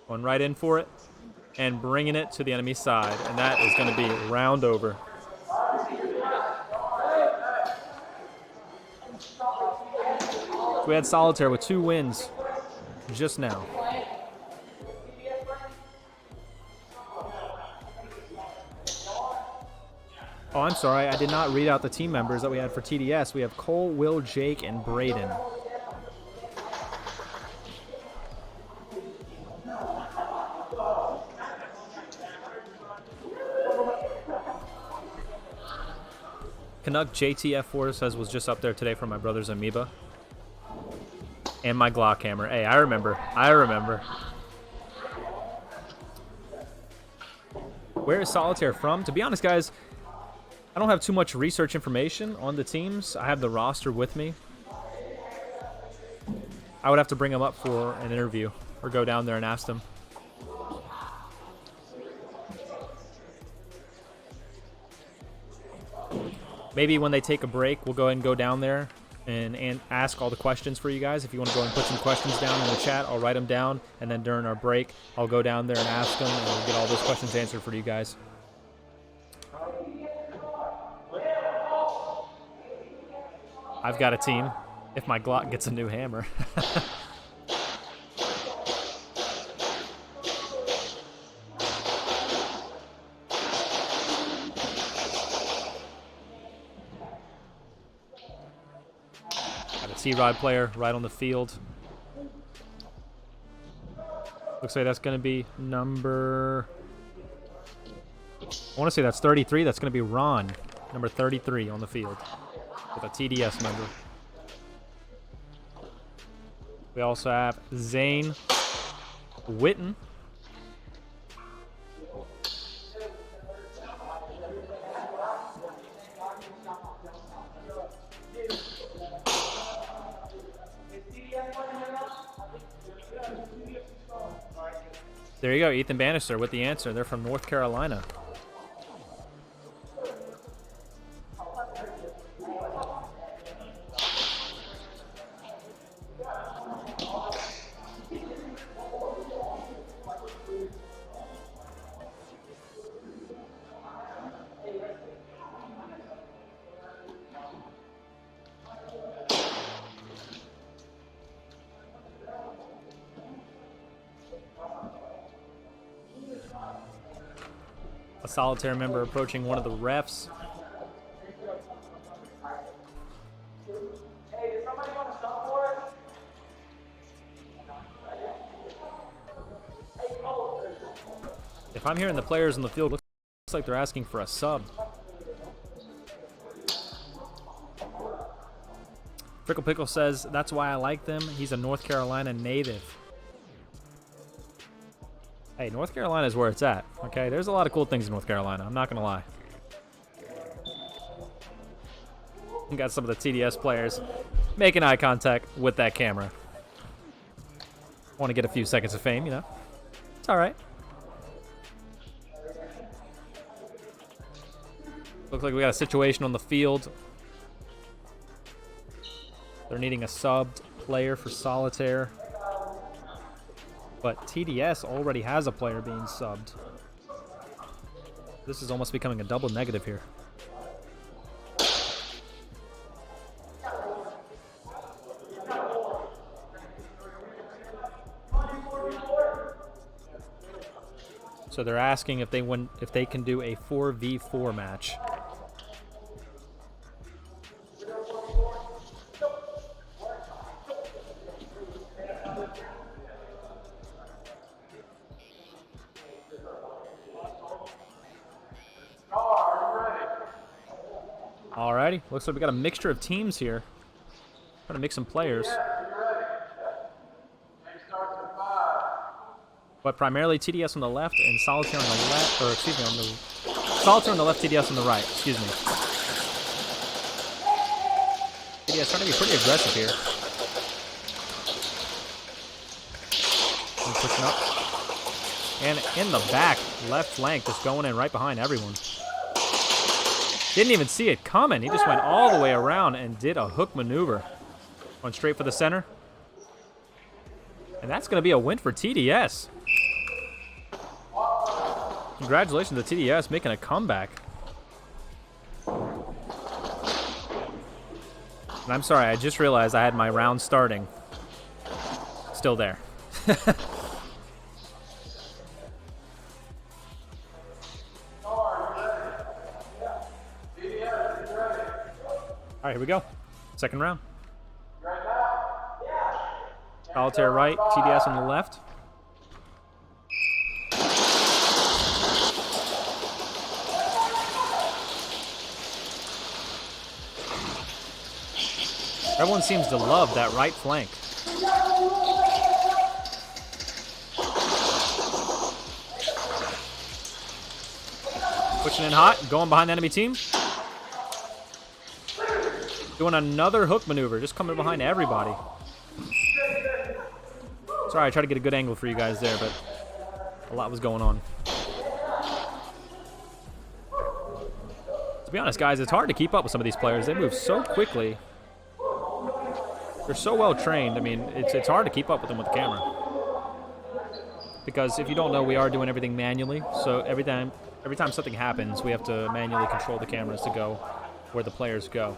Going right in for it. And bringing it to the enemy side. And that is going to be round over. We had Solitaire with 2 wins just now. Oh, I'm sorry. I did not read out the team members that we had for TDS. We have Cole, Will, Jake, and Braden. Canuck JTF4 says was just up there today for my brother's Amoeba. And my Glock hammer. Hey, I remember. Where is Solitaire from? To be honest, guys, I don't have too much research information on the teams. I have the roster with me. I would have to bring them up for an interview or go down there and ask them. Maybe when they take a break, we'll go ahead and go down there and ask all the questions for you guys. If you want to go and put some questions down in the chat, I'll write them down, and then during our break, I'll go down there and ask them, and we'll get all those questions answered for you guys. I've got a team if my Glock gets a new hammer. T-Rod player right on the field. Looks like that's going to be number... I want to say that's 33. That's going to be Ron, number 33 on the field with a TDS member. We also have Zane Witten. There you go, Ethan Bannister with the answer. They're from North Carolina. A Solitaire member approaching one of the refs. If I'm hearing the players in the field, looks like they're asking for a sub. Frickle Pickle says, that's why I like them. He's a North Carolina native. Hey, North Carolina is where it's at, okay? There's a lot of cool things in North Carolina. I'm not going to lie. We got some of the TDS players making eye contact with that camera. Want to get a few seconds of fame, you know? It's all right. Looks like we got a situation on the field. They're needing a subbed player for Solitaire. But TDS already has a player being subbed. This is almost becoming a double negative here. So they're asking if they can do a 4v4 match. Alrighty, looks like we got a mixture of teams here. Trying to mix some players. But primarily TDS on the left and Solitaire on the left, or excuse me, on the Solitaire on the left, TDS on the right. Excuse me. TDS trying to be pretty aggressive here. And pushing up. And in the back, left flank, just going in right behind everyone. Didn't even see it coming. He just went all the way around and did a hook maneuver. Went straight for the center. And that's going to be a win for TDS. Congratulations to TDS making a comeback. And I'm sorry, I just realized I had my round starting. Still there. Alright, here we go. Second round. Solitaire right, TDS on the left. Everyone seems to love that right flank. Pushing in hot, going behind the enemy team. Doing another hook maneuver, just coming behind everybody. Sorry, I tried to get a good angle for you guys there, but a lot was going on. To be honest, guys, it's hard to keep up with some of these players. They move so quickly. They're so well trained. I mean, it's hard to keep up with them with the camera. Because if you don't know, we are doing everything manually. So every time something happens, we have to manually control the cameras to go where the players go.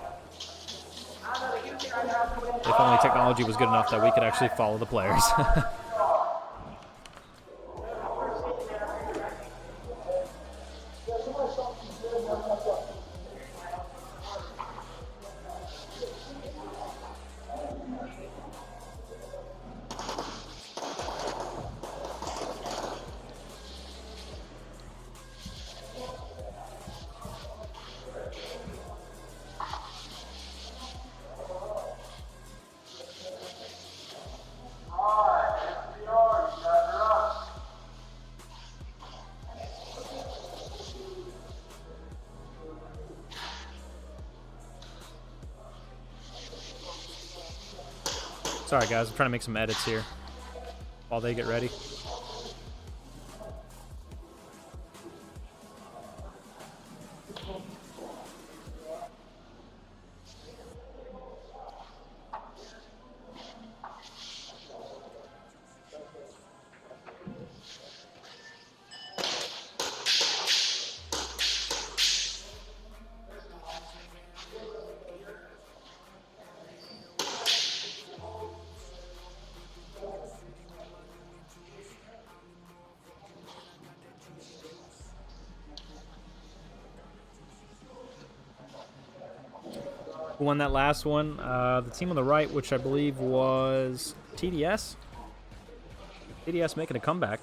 If only technology was good enough that we could actually follow the players. Sorry guys, I'm trying to make some edits here while they get ready. Who won that last one? The team on the right, which I believe was TDS. TDS making a comeback.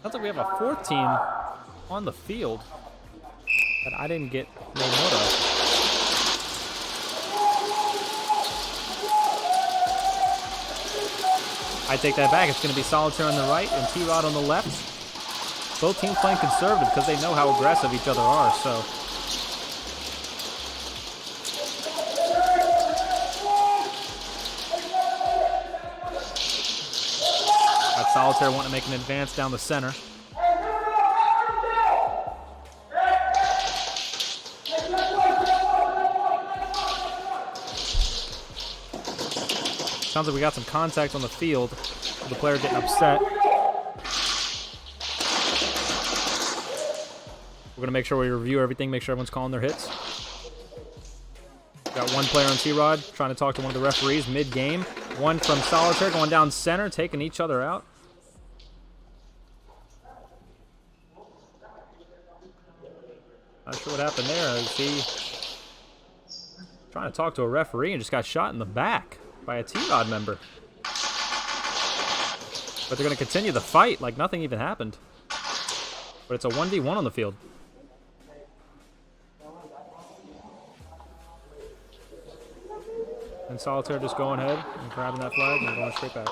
Sounds like we have a fourth team on the field that I didn't get no note of. I take that back. It's going to be Solitaire on the right and T-Rod on the left. both teams playing conservative because they know how aggressive each other are, so. Got Solitaire wanting to make an advance down the center. Sounds like we got some contact on the field. The player getting upset. We're going to make sure we review everything, make sure everyone's calling their hits. Got one player on T-Rod trying to talk to one of the referees mid-game. One from Solitaire going down center, taking each other out. Not sure what happened there. Is he trying to talk to a referee and just got shot in the back by a T-Rod member. But they're going to continue the fight like nothing even happened. But it's a 1v1 on the field. And Solitaire just going ahead and grabbing that flag and going straight back.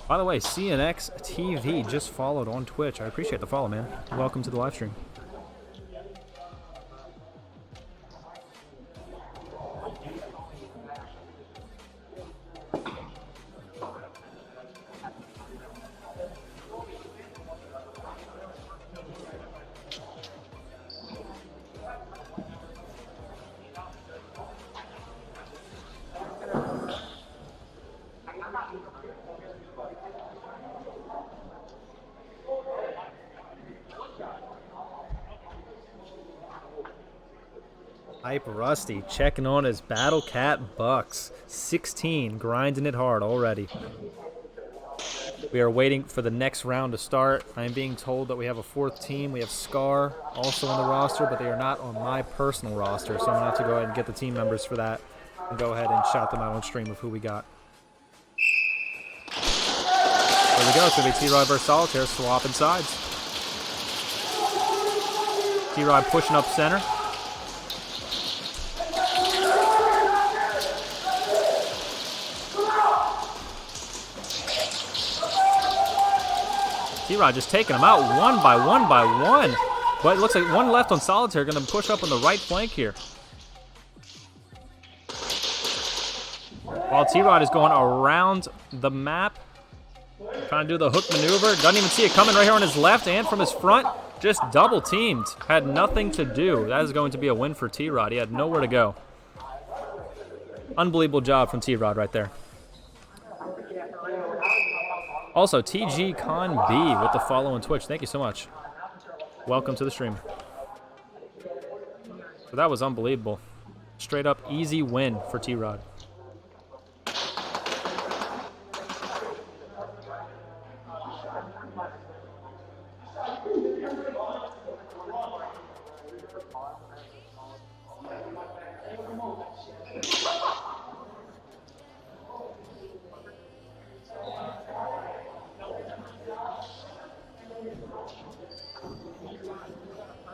By the way, CNX TV just followed on Twitch. I appreciate the follow, man. Welcome to the live stream. Hype Rusty checking on his BattleCat Bucks. 16, grinding it hard already. We are waiting for the next round to start. I am being told that we have a fourth team. We have Scar also on the roster, but they are not on my personal roster, so I'm going to have to go ahead and get the team members for that and go ahead and shout them out on stream of who we got. There we go. It's going to be T-Rod versus Solitaire swapping sides. T-Rod pushing up center. T-Rod just taking them out one by one by one. But it looks like one left on Solitaire. Going to push up on the right flank here. While T-Rod is going around the map. Trying to do the hook maneuver. Doesn't even see it coming right here on his left and from his front. Just double teamed. Had nothing to do. That is going to be a win for T-Rod. He had nowhere to go. Unbelievable job from T-Rod right there. Also, TG Con B with the follow on Twitch. Thank you so much. Welcome to the stream. So that was unbelievable. Straight up easy win for T-Rod.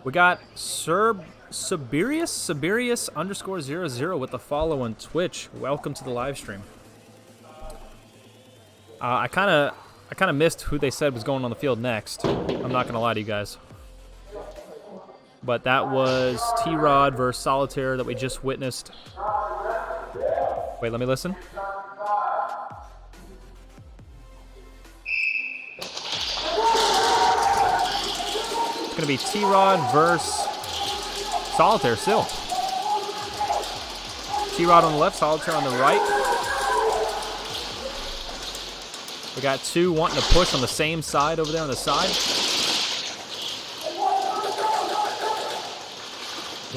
We got Siberius _00 with the follow on Twitch. Welcome to the live stream. I kind of missed who they said was going on the field next. I'm not gonna lie to you guys. But that was T-Rod versus Solitaire that we just witnessed. Wait, let me listen. It's going to be T-Rod versus Solitaire still. T-Rod on the left, Solitaire on the right. We got two wanting to push on the same side over there on the side.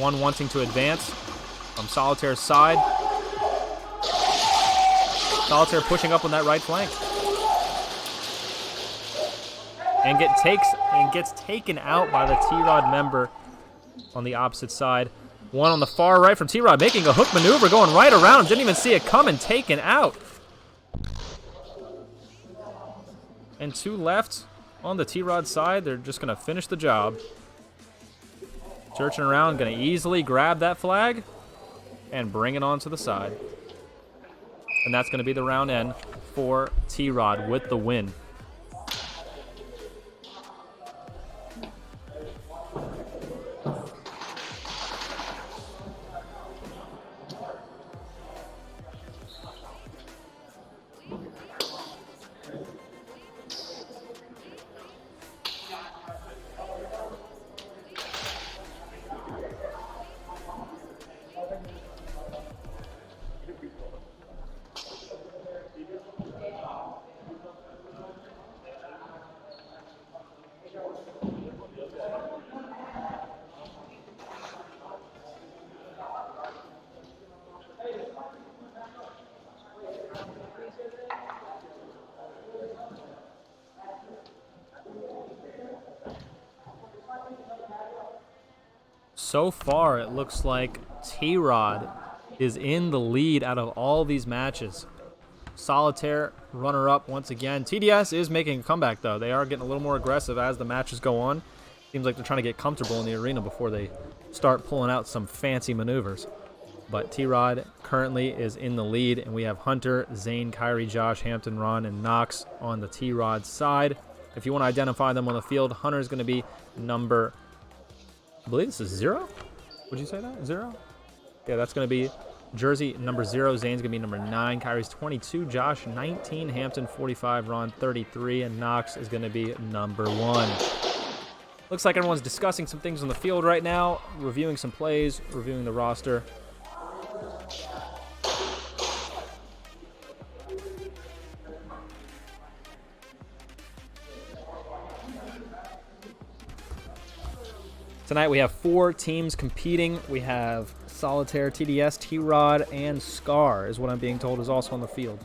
One wanting to advance from Solitaire's side. Solitaire pushing up on that right flank. And gets taken out by the T-Rod member on the opposite side. One on the far right from T-Rod making a hook maneuver, going right around. Didn't even see it coming, taken out. And 2 left on the T-Rod side. They're just going to finish the job. Searching around, going to easily grab that flag and bring it onto the side. And that's going to be the round end for T-Rod with the win. So far, it looks like T-Rod is in the lead out of all these matches. Solitaire, runner-up once again. TDS is making a comeback, though. They are getting a little more aggressive as the matches go on. Seems like they're trying to get comfortable in the arena before they start pulling out some fancy maneuvers. But T-Rod currently is in the lead, and we have Hunter, Zane, Kyrie, Josh, Hampton, Ron, and Knox on the T-Rod side. If you want to identify them on the field, Hunter is going to be number... I believe this is 0? Would you say that? 0? Yeah, that's going to be jersey number 0. Zane's going to be number 9. Kyrie's 22. Josh 19. Hampton 45. Ron 33. And Knox is going to be number 1. Looks like everyone's discussing some things on the field right now, reviewing some plays, reviewing the roster. Tonight we have 4 teams competing. We have Solitaire, TDS, T-Rod, and Scar is what I'm being told is also on the field.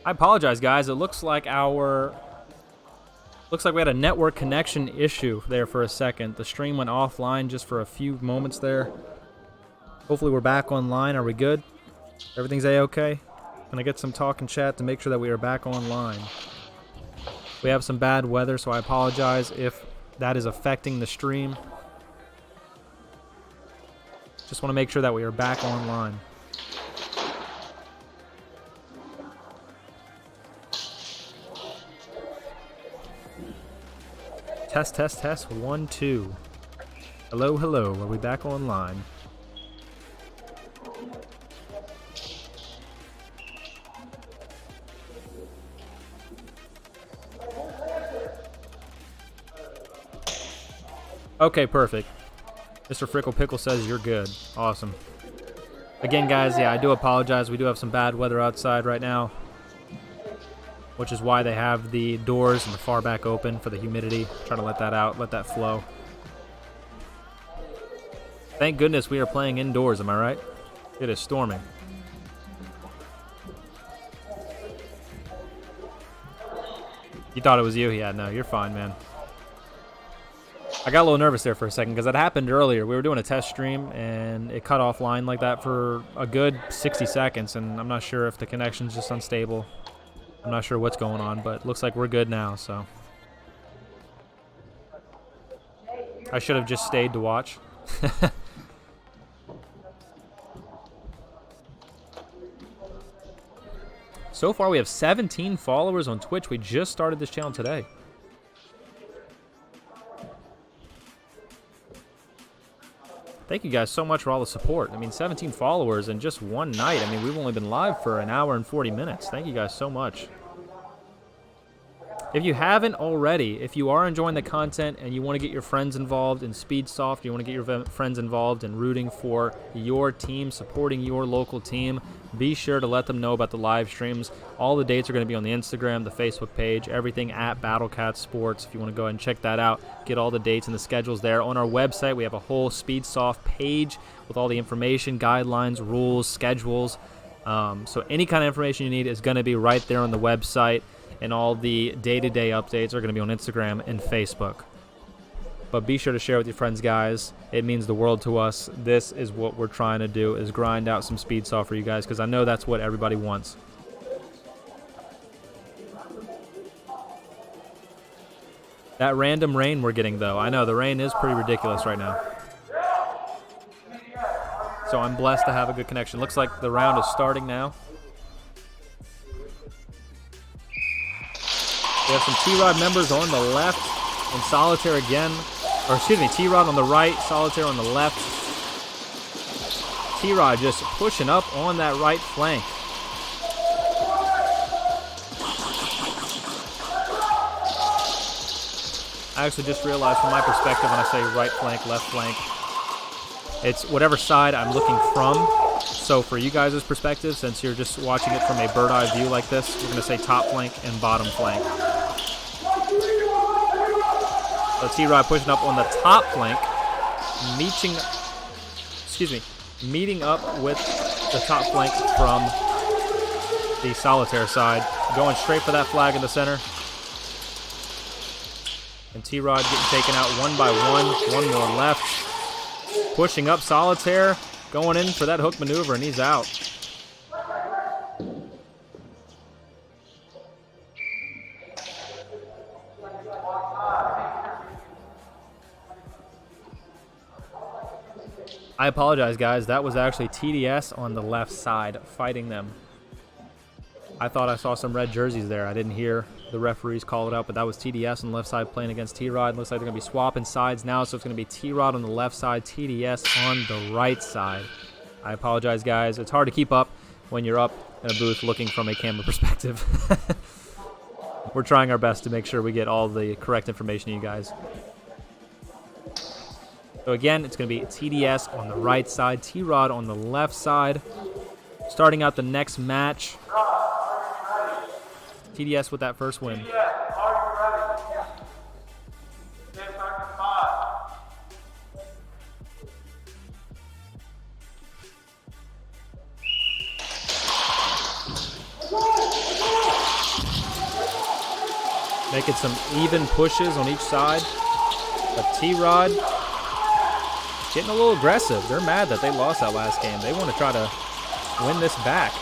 I apologize, guys. It looks like we had a network connection issue there for a second. The stream went offline just for a few moments there. Hopefully we're back online. Are we good? Everything's A-okay? Can I get some talk and chat to make sure that we are back online? We have some bad weather, so I apologize if that is affecting the stream. Just want to make sure that we are back online. Test, test, test. 1, 2. Hello, hello. Are we back online? Okay, perfect. Mr. Frickle Pickle says you're good. Awesome. Again, guys, yeah, I do apologize. We do have some bad weather outside right now, which is why they have the doors and the far back open for the humidity. Trying to let that out, let that flow. Thank goodness we are playing indoors, am I right? It is storming. You thought it was you? Yeah, no, you're fine, man. I got a little nervous there for a second because that happened earlier. We were doing a test stream and it cut offline like that for a good 60 seconds, and I'm not sure if the connection's just unstable. I'm not sure what's going on, but it looks like we're good now, so. I should have just stayed to watch. So far, we have 17 followers on Twitch. We just started this channel today. Thank you guys so much for all the support. I mean, 17 followers in just one night. I mean, we've only been live for an hour and 40 minutes. Thank you guys so much. If you haven't already, if you are enjoying the content and you want to get your friends involved in Speedsoft, you want to get your friends involved in rooting for your team, supporting your local team, be sure to let them know about the live streams. All the dates are going to be on the Instagram, the Facebook page, everything at BattleCatSports. If you want to go ahead and check that out, get all the dates and the schedules there. On our website, we have a whole SpeedSoft page with all the information, guidelines, rules, schedules. So any kind of information you need is going to be right there on the website, and all the day-to-day updates are going to be on Instagram and Facebook. But be sure to share with your friends, guys. It means the world to us. This is what we're trying to do, is grind out some SpeedSoft for you guys, because I know that's what everybody wants. That random rain we're getting, though. I know, the rain is pretty ridiculous right now. So I'm blessed to have a good connection. Looks like the round is starting now. We have some T-Rod members on the left, and Solitaire again. Or excuse me, T-Rod on the right, Solitaire on the left. T-Rod just pushing up on that right flank. I actually just realized from my perspective when I say right flank, left flank, it's whatever side I'm looking from. So for you guys' perspective, since you're just watching it from a bird eye view like this, we're going to say top flank and bottom flank. So T-Rod pushing up on the top flank, meeting up with the top flank from the Solitaire side, going straight for that flag in the center. And T-Rod getting taken out one by one more left. Pushing up Solitaire, going in for that hook maneuver, and he's out. I apologize, guys. That was actually TDS on the left side fighting them. I thought I saw some red jerseys there. I didn't hear the referees call it out, but that was TDS on the left side playing against T-Rod. Looks like they're going to be swapping sides now, so it's going to be T-Rod on the left side, TDS on the right side. I apologize, guys. It's hard to keep up when you're up in a booth looking from a camera perspective. We're trying our best to make sure we get all the correct information to you guys. So again, it's going to be TDS on the right side, T-Rod on the left side. Starting out the next match. TDS with that first win. Making some even pushes on each side. But T-Rod getting a little aggressive. They're mad that they lost that last game. They want to try to win this back.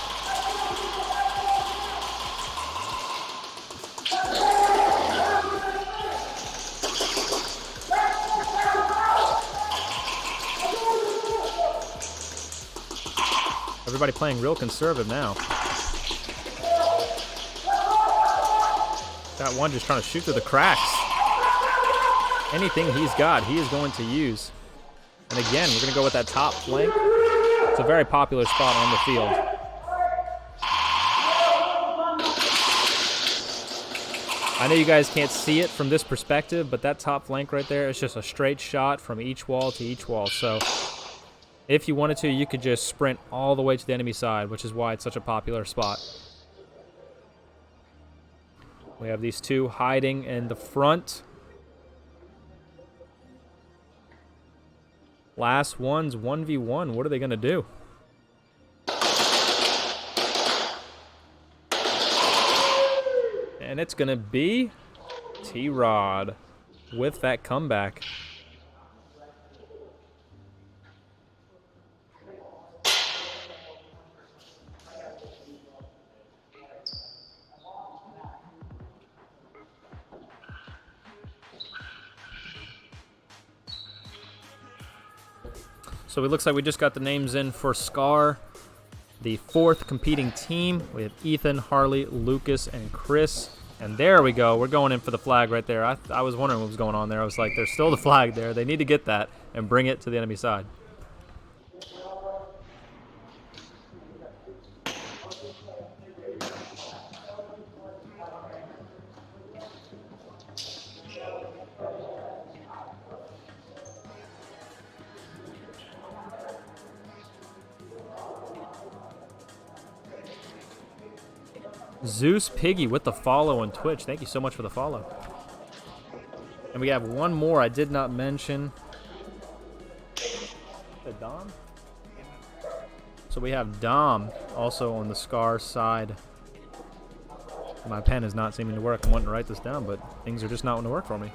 Everybody playing real conservative now. That one just trying to shoot through the cracks. Anything he's got, he is going to use. And again, we're going to go with that top flank. It's a very popular spot on the field. I know you guys can't see it from this perspective, but that top flank right there is just a straight shot from each wall to each wall. So if you wanted to, you could just sprint all the way to the enemy side, which is why it's such a popular spot. We have these two hiding in the front. Last one's 1v1. What are they going to do? And it's going to be T-Rod with that comeback. So it looks like we just got the names in for SCAR, the fourth competing team. We have Ethan, Harley, Lucas, and Chris. And there we go. We're going in for the flag right there. I was wondering what was going on there. I was like, there's still the flag there. They need to get that and bring it to the enemy side. Zeus Piggy with the follow on Twitch. Thank you so much for the follow. And we have one more I did not mention. Dom? So we have Dom also on the Scar side. My pen is not seeming to work. I'm wanting to write this down, but things are just not wanting to work for me.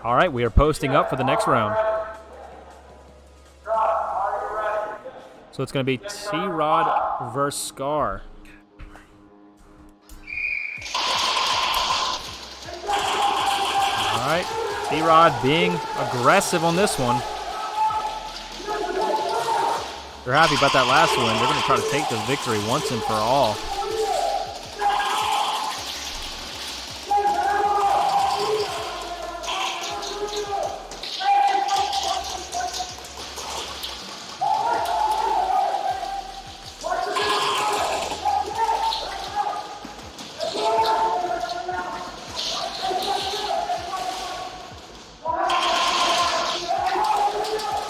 All right, we are posting up for the next round. So it's going to be T-Rod versus Scar. All right, T-Rod being aggressive on this one. They're happy about that last win. They're going to try to take the victory once and for all.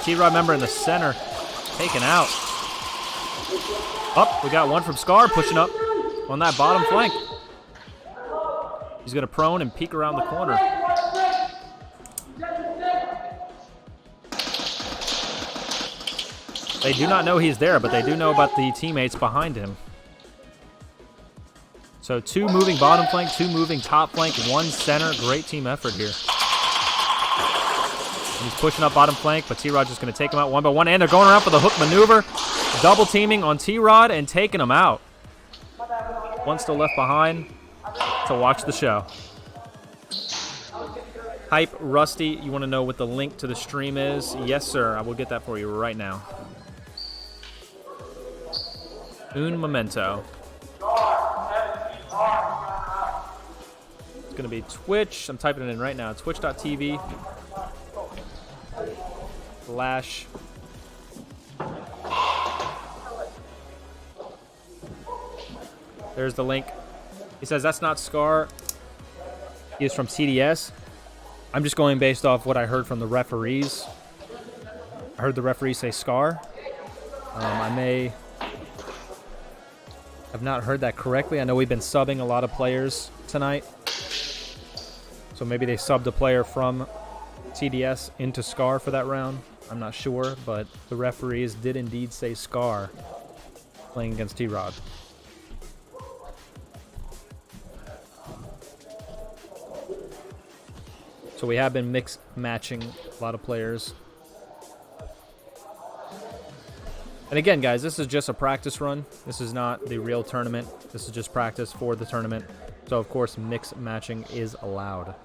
T-Rod member in the center, taken out. Up, we got one from Scar pushing up on that bottom flank. He's gonna prone and peek around the corner. They do not know he's there, but they do know about the teammates behind him. So 2 moving bottom flank, 2 moving top flank, 1 center. Great team effort here. And he's pushing up bottom flank, but T-Rod just going to take him out 1 by 1. And they're going around for the hook maneuver. Double teaming on T-Rod and taking him out. 1 still left behind to watch the show. Hype Rusty, you want to know what the link to the stream is? Yes, sir. I will get that for you right now. Un momento. It's going to be Twitch. I'm typing it in right now. Twitch.tv. Flash. There's the link. He says that's not Scar. He is from CDS. I'm just going based off what I heard from the referees. I heard the referees say Scar. I may have not heard that correctly. I know we've been subbing a lot of players tonight. So maybe they subbed a player from CDS into Scar for that round. I'm not sure, but the referees did indeed say Scar playing against T-Rod. So we have been mix matching a lot of players. And again, guys, this is just a practice run. This is not the real tournament. This is just practice for the tournament. So, of course, mix matching is allowed.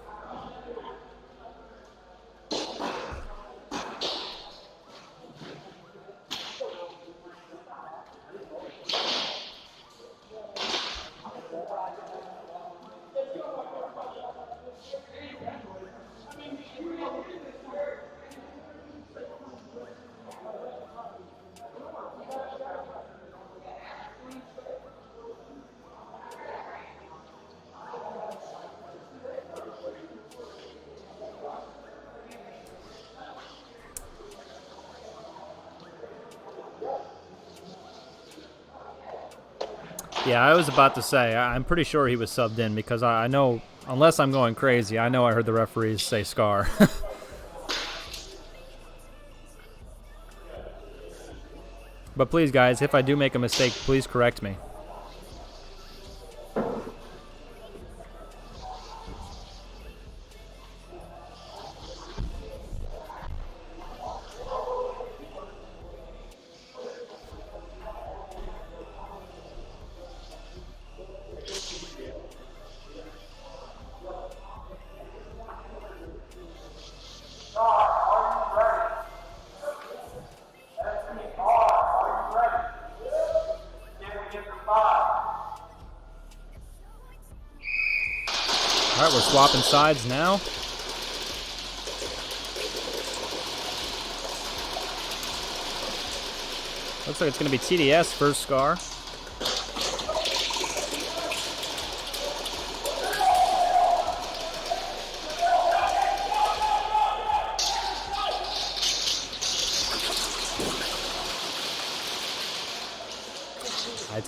Yeah, I was about to say, I'm pretty sure he was subbed in because I know, unless I'm going crazy, I know I heard the referees say Scar. But please, guys, if I do make a mistake, please correct me. All right, we're swapping sides now. Looks like it's going to be TDS versus Scar.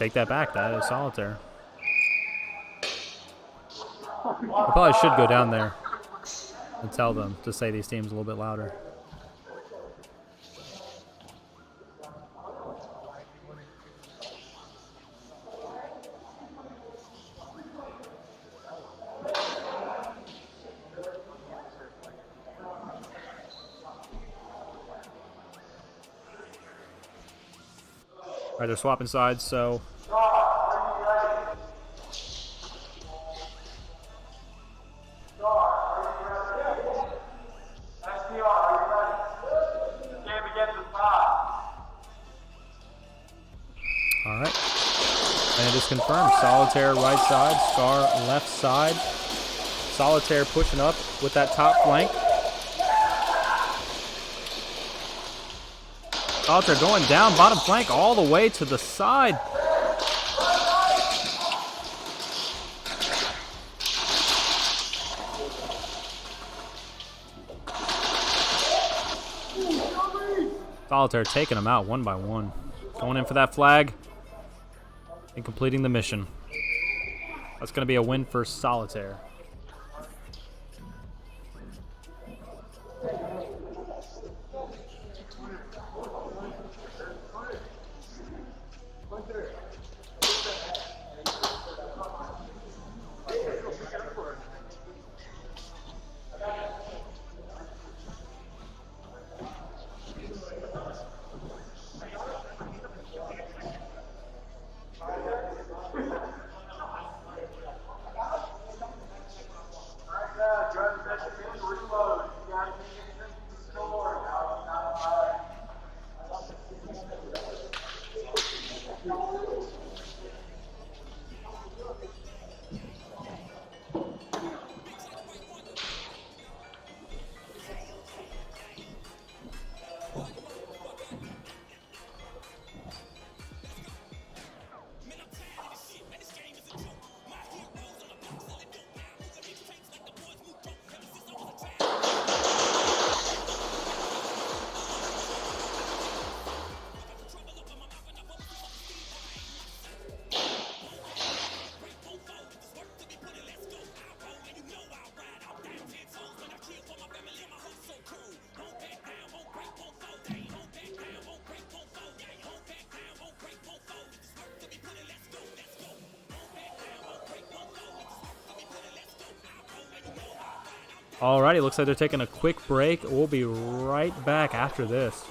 take that back. That is solitaire. I probably should go down there and tell them to say these teams a little bit louder. All right, they're swapping sides, so all right, and it is confirmed. Solitaire right side, Scar left side. Solitaire pushing up with that top flank. Solitaire going down, bottom flank, all the way to the side. Solitaire taking them out one by one. Going in for that flag and completing the mission. That's going to be a win for Solitaire. Alrighty, looks like they're taking a quick break. We'll be right back after this.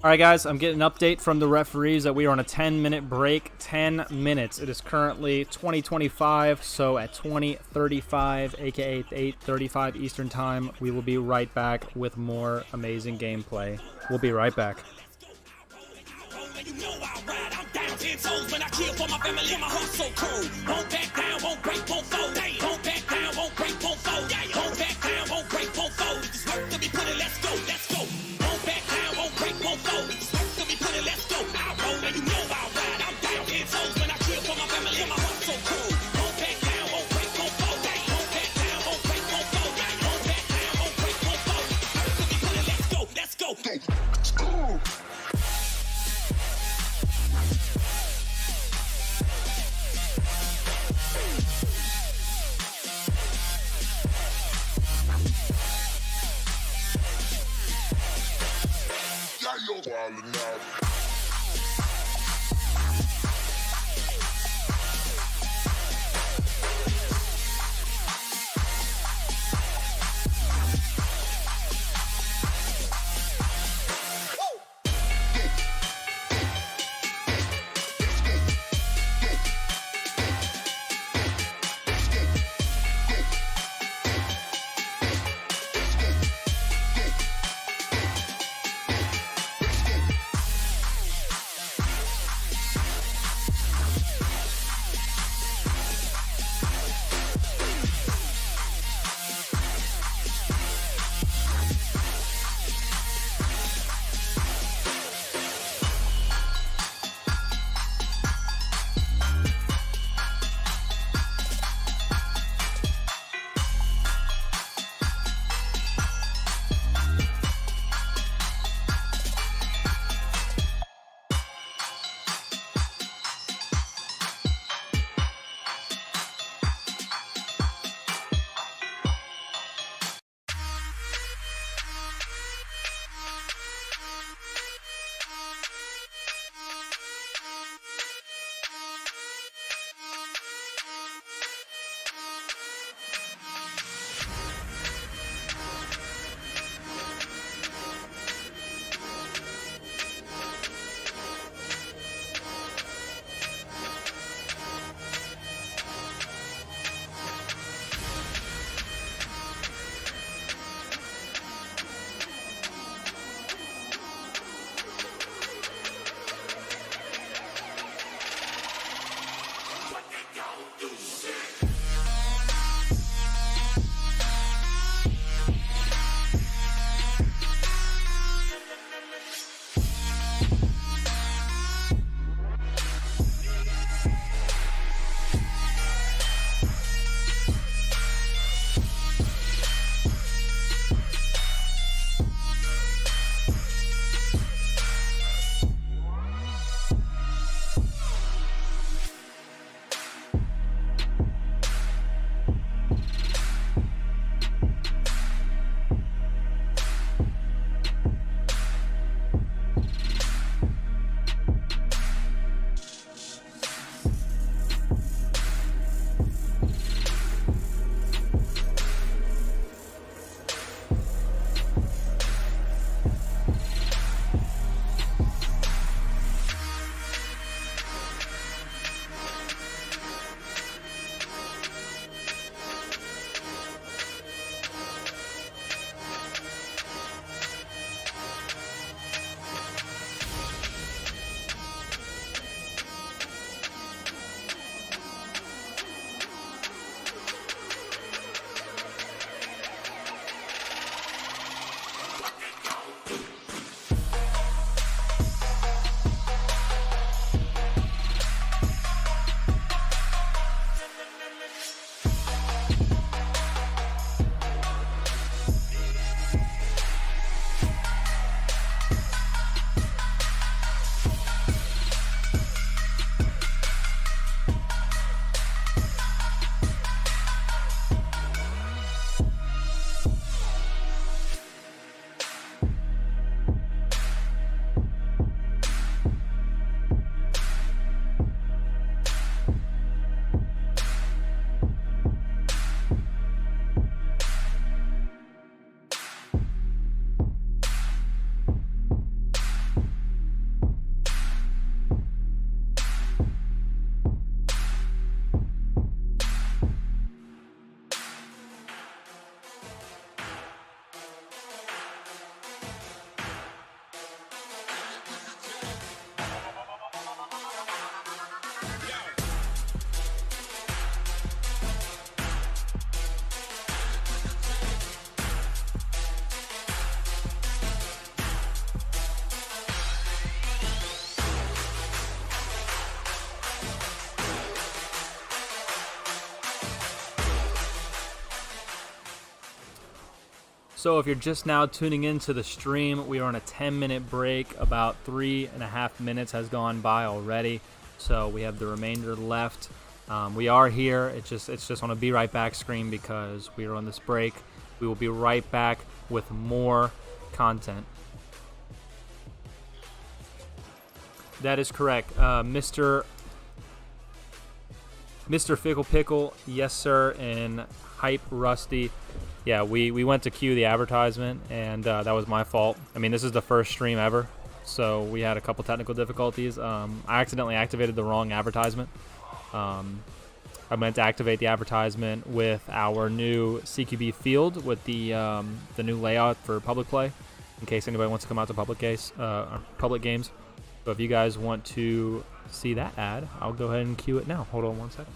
All right, guys, I'm getting an update from the referees that we are on a 10-minute break. 10 minutes. It is currently 20:25, so at 20:35, aka 8:35 Eastern Time, we will be right back with more amazing gameplay. We'll be right back. So if you're just now tuning into the stream, we are on a 10-minute break. About 3.5 minutes has gone by already, so we have the remainder left. We are here. It's just on a Be Right Back screen because we are on this break. We will be right back with more content. That is correct. Mr. Fickle Pickle, yes sir, and Hype Rusty. Yeah, we went to cue the advertisement, and that was my fault. I mean, this is the first stream ever, so we had a couple technical difficulties. I accidentally activated the wrong advertisement. I meant to activate the advertisement with our new CQB field with the new layout for public play, in case anybody wants to come out to public games. So if you guys want to see that ad, I'll go ahead and cue it now. Hold on one second.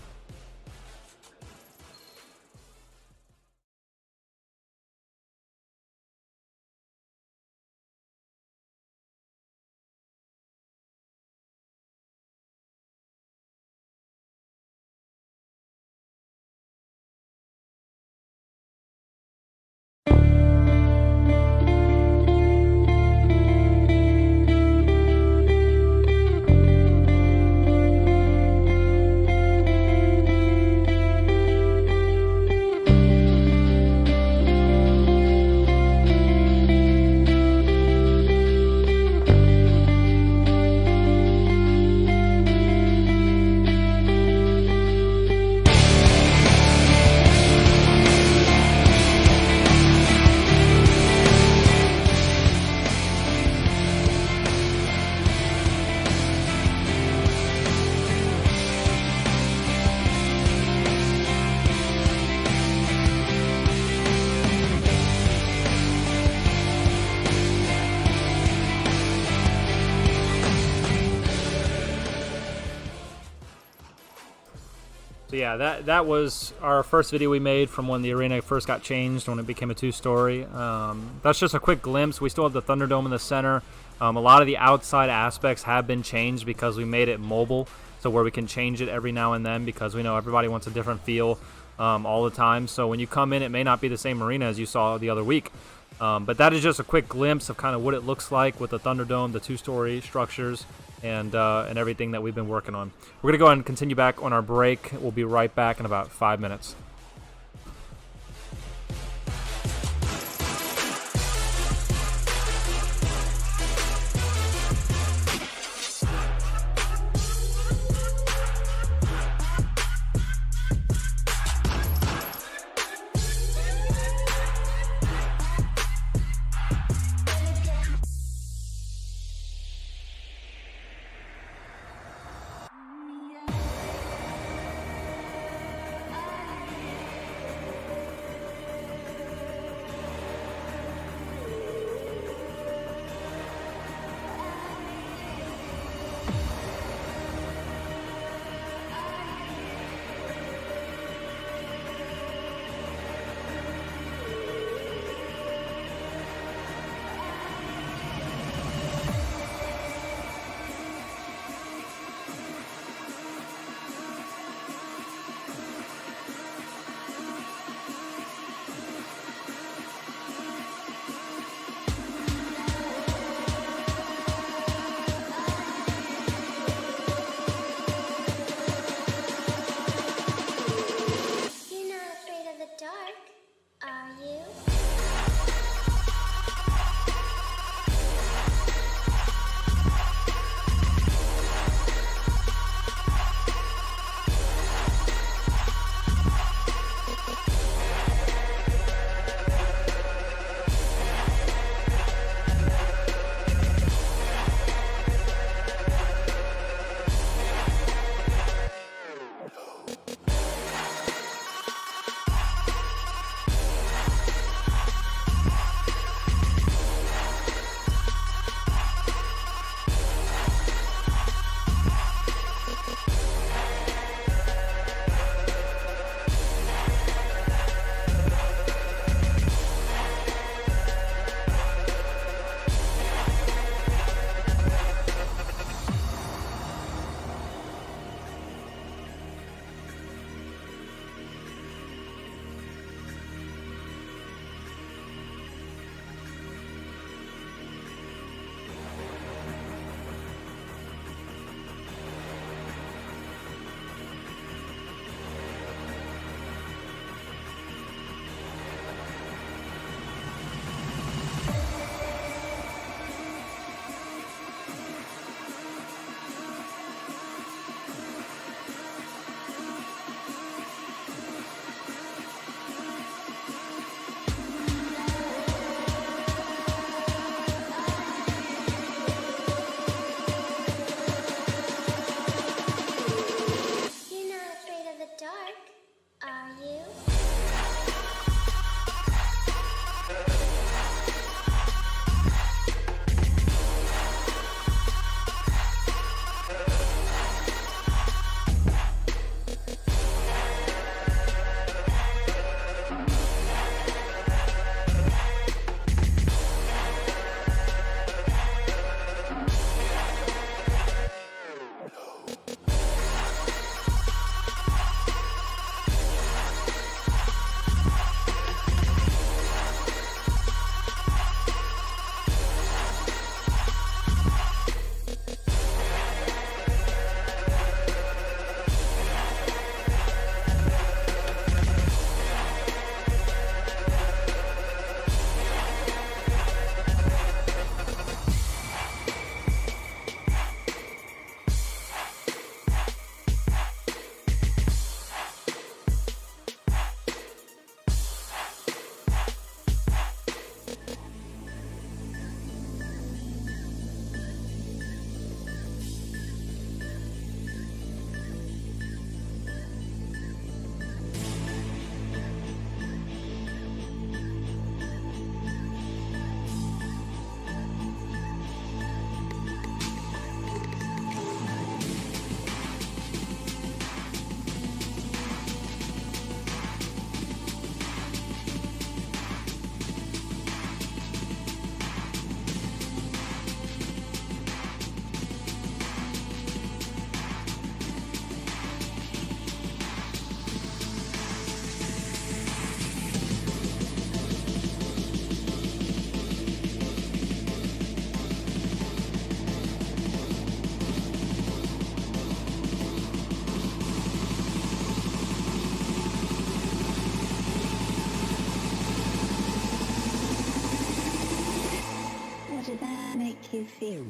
So yeah, that was our first video we made from when the arena first got changed, when it became a two-story. That's just a quick glimpse. We still have the Thunderdome in the center. A lot of the outside aspects have been changed because we made it mobile, so where we can change it every now and then, because we know everybody wants a different feel all the time. So when you come in, it may not be the same arena as you saw the other week. But that is just a quick glimpse of kind of what it looks like with the Thunderdome, the two-story structures, and everything that we've been working on. We're going to go ahead and continue back on our break. We'll be right back in about 5 minutes. make you feel?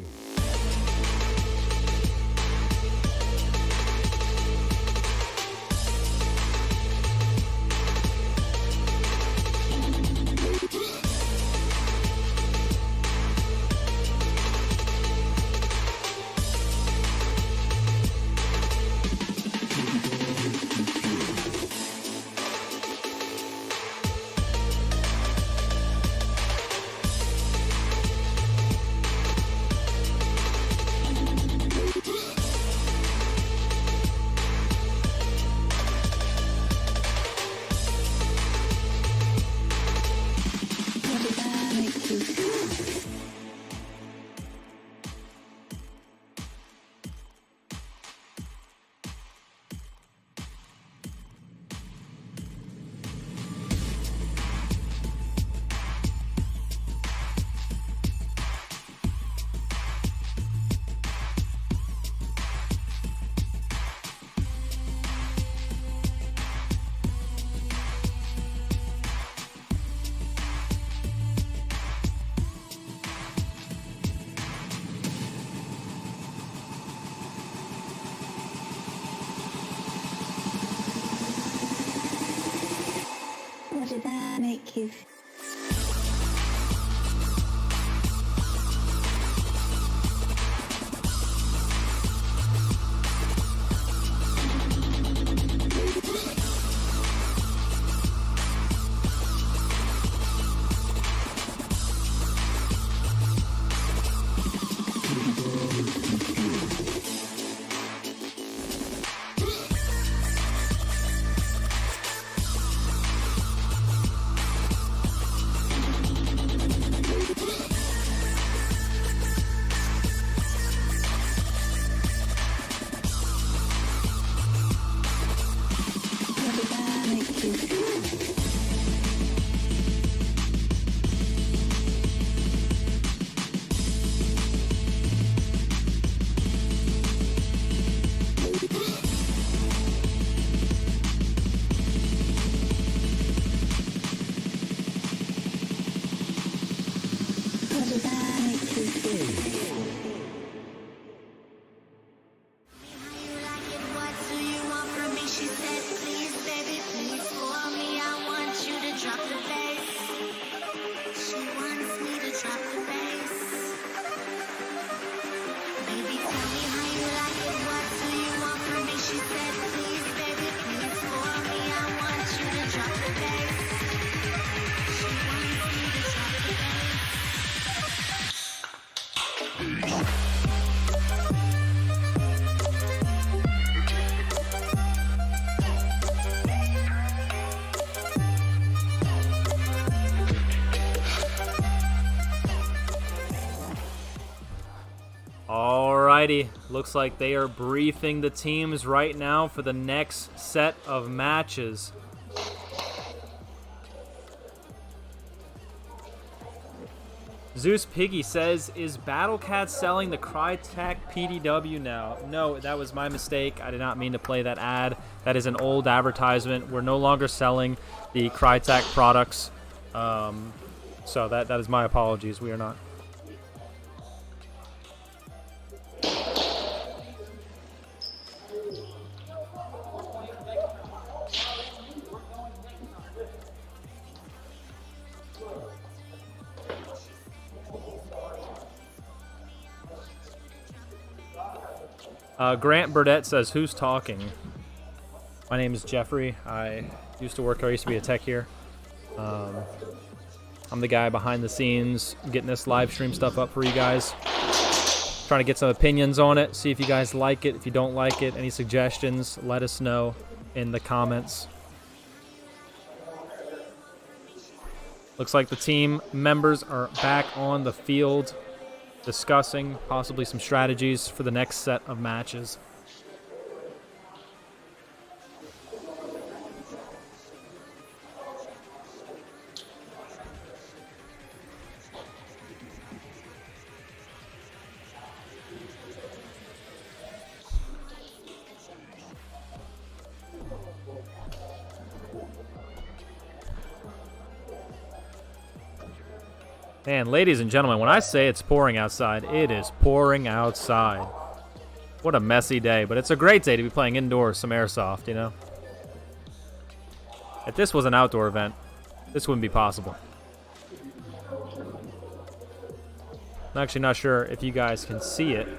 What did that make you feel? Alrighty, looks like they are briefing the teams right now for the next set of matches. Zeus Piggy says, is BattleCat selling the Crytek PDW now? No, that was my mistake. I did not mean to play that ad. That is an old advertisement. We're no longer selling the Crytek products. So that is my apologies. We are not. Grant Burdett says, who's talking? My name is Jeffrey. I used to be a tech here. I'm the guy behind the scenes getting this live stream stuff up for you guys. Trying to get some opinions on it, see if you guys like it. If you don't like it, any suggestions, let us know in the comments. Looks like the team members are back on the field discussing possibly some strategies for the next set of matches. And ladies and gentlemen, when I say it's pouring outside, it is pouring outside. What a messy day, but it's a great day to be playing indoors, some Airsoft, you know? If this was an outdoor event, this wouldn't be possible. I'm actually not sure if you guys can see it,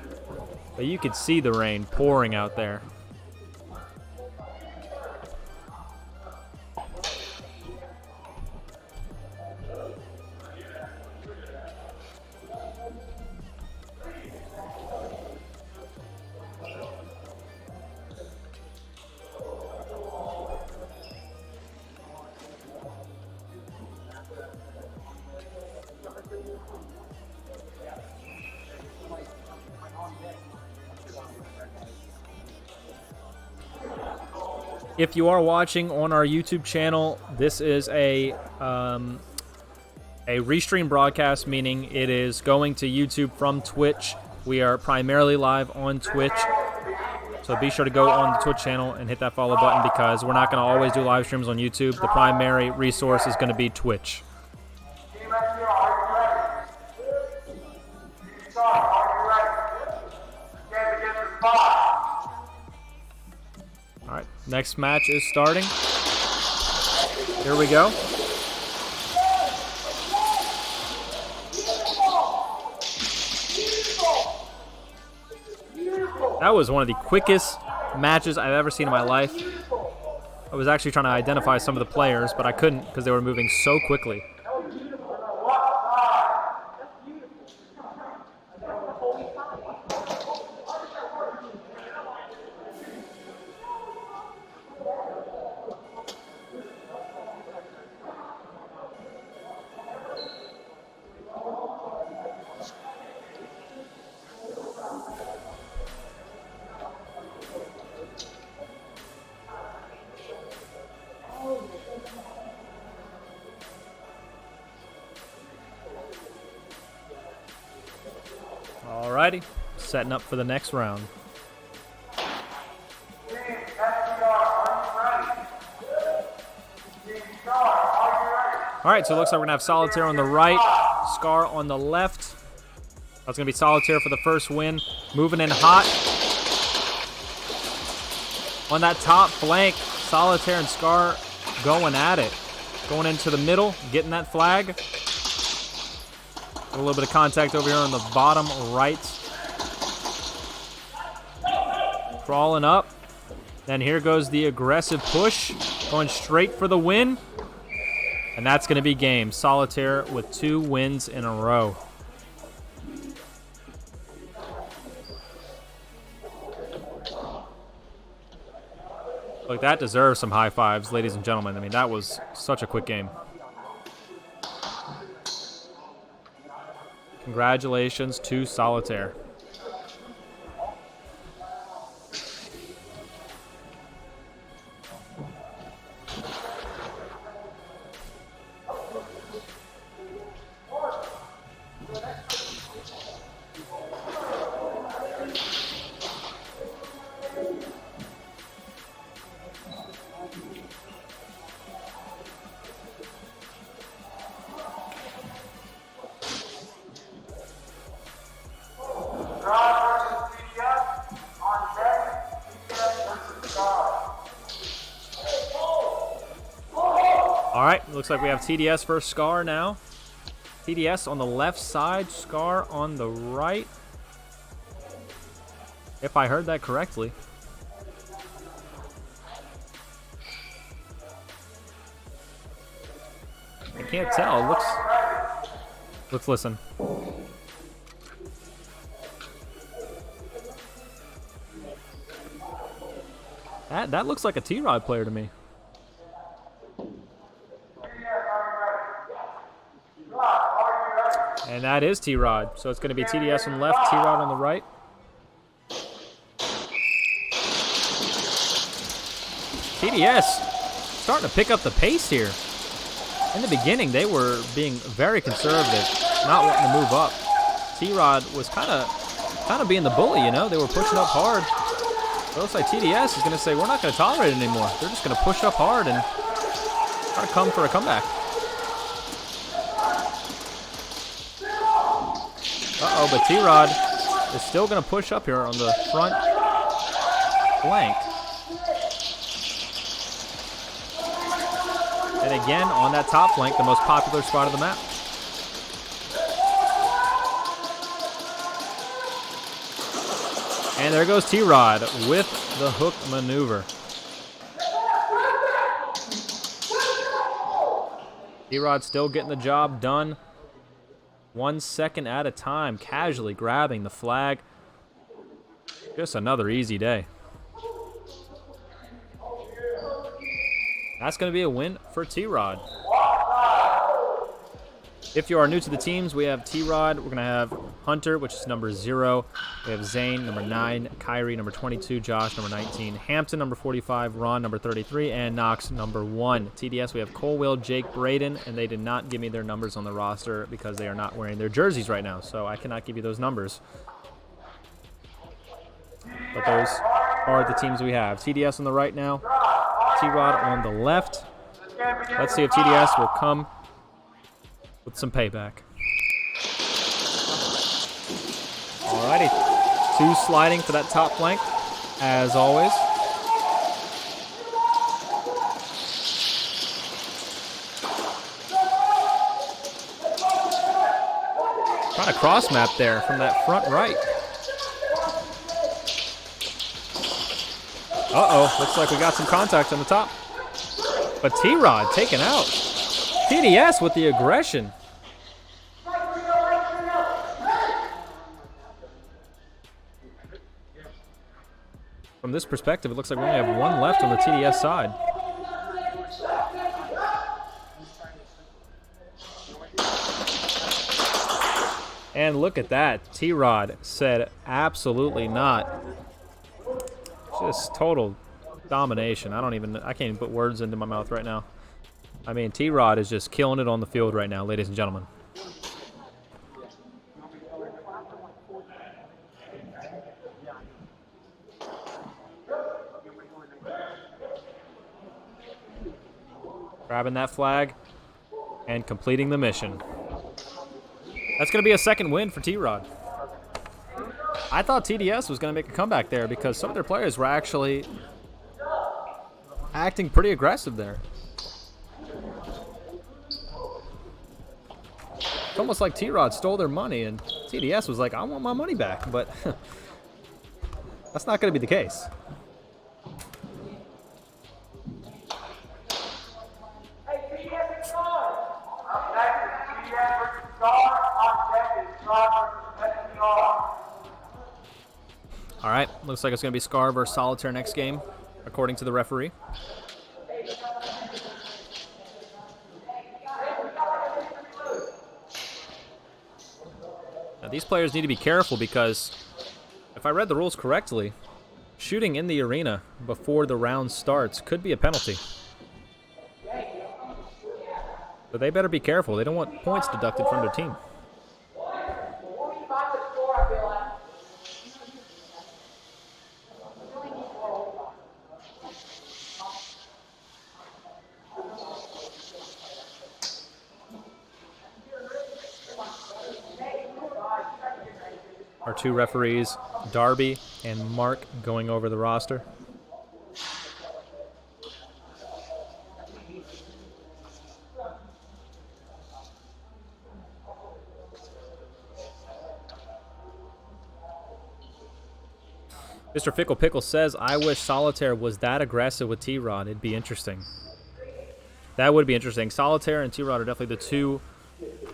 but you can see the rain pouring out there. If you are watching on our YouTube channel, this is a restream broadcast, meaning it is going to YouTube from Twitch. We are primarily live on Twitch, so be sure to go on the Twitch channel and hit that follow button because we're not going to always do live streams on YouTube. The primary resource is going to be Twitch. All right, next match is starting. Here we go. That was one of the quickest matches I've ever seen in my life. I was actually trying to identify some of the players, but I couldn't because they were moving so quickly. Alrighty, setting up for the next round. Alright, so it looks like we're going to have Solitaire on the right, Scar on the left. That's going to be Solitaire for the first win. Moving in hot. On that top flank, Solitaire and Scar going at it. Going into the middle, getting that flag. A little bit of contact over here on the bottom right. Crawling up. Then here goes the aggressive push. Going straight for the win. And that's going to be game. Solitaire with 2 wins in a row. Look, that deserves some high fives, ladies and gentlemen. I mean, that was such a quick game. Congratulations to Solitaire. Alright, looks like we have TDS versus Scar now. TDS on the left side, Scar on the right. If I heard that correctly. I can't tell. Let's listen. That looks like a T-Rod player to me. And that is T-Rod. So it's going to be TDS on the left, T-Rod on the right. TDS starting to pick up the pace here. In the beginning, they were being very conservative, not wanting to move up. T-Rod was kind of being the bully, you know. They were pushing up hard. So it looks like TDS is going to say, we're not going to tolerate it anymore. They're just going to push up hard and try to come for a comeback. Uh-oh, but T-Rod is still going to push up here on the front flank. And again, on that top flank, the most popular spot of the map. And there goes T-Rod with the hook maneuver. T-Rod still getting the job done. 1 second at a time, casually grabbing the flag. Just another easy day. That's going to be a win for T-Rod. If you are new to the teams, we have T-Rod. We're going to have Hunter, which is number 0. We have Zane, number 9. Kyrie, number 22. Josh, number 19. Hampton, number 45. Ron, number 33. And Knox, number 1. TDS, we have Cole, Will, Jake, Braden. And they did not give me their numbers on the roster because they are not wearing their jerseys right now. So I cannot give you those numbers. But those are the teams we have. TDS on the right now. T-Rod on the left. Let's see if TDS will come with some payback. Alrighty. 2 sliding for that top flank, as always. Trying to cross map there from that front right. Uh-oh, looks like we got some contact on the top. But T-Rod taken out. TDS with the aggression. From this perspective, it looks like we only have 1 left on the TDS side. And look at that. T-Rod said absolutely not. Just total domination. I can't even put words into my mouth right now. I mean, T-Rod is just killing it on the field right now, ladies and gentlemen. Grabbing that flag and completing the mission. That's going to be a second win for T-Rod. I thought TDS was going to make a comeback there because some of their players were actually acting pretty aggressive there. It's almost like T-Rod stole their money and TDS was like, I want my money back, but that's not going to be the case. All right, looks like it's going to be Scar versus Solitaire next game, according to the referee. Now, these players need to be careful because, if I read the rules correctly, shooting in the arena before the round starts could be a penalty. So they better be careful. They don't want points deducted from their team. Our 2 referees, Darby and Mark, going over the roster. Mr. Fickle Pickle says, I wish Solitaire was that aggressive with T-Rod. It'd be interesting. That would be interesting. Solitaire and T-Rod are definitely the 2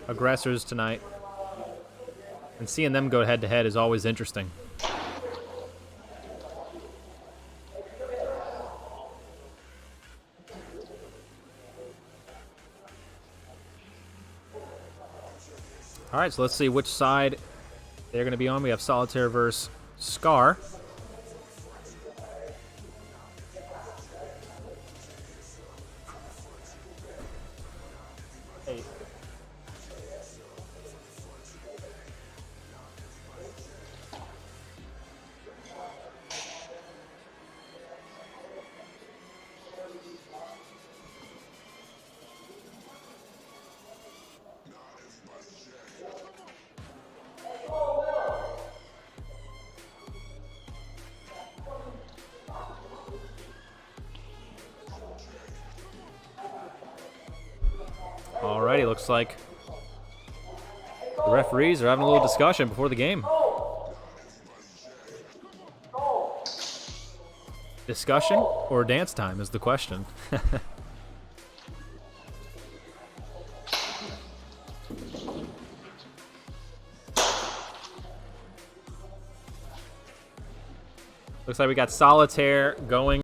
aggressors tonight. And seeing them go head-to-head is always interesting. All right, so let's see which side they're going to be on. We have Solitaire versus Scar. Alrighty, looks like the referees are having a little discussion before the game. Discussion or dance time is the question. Looks like we got solitaire going.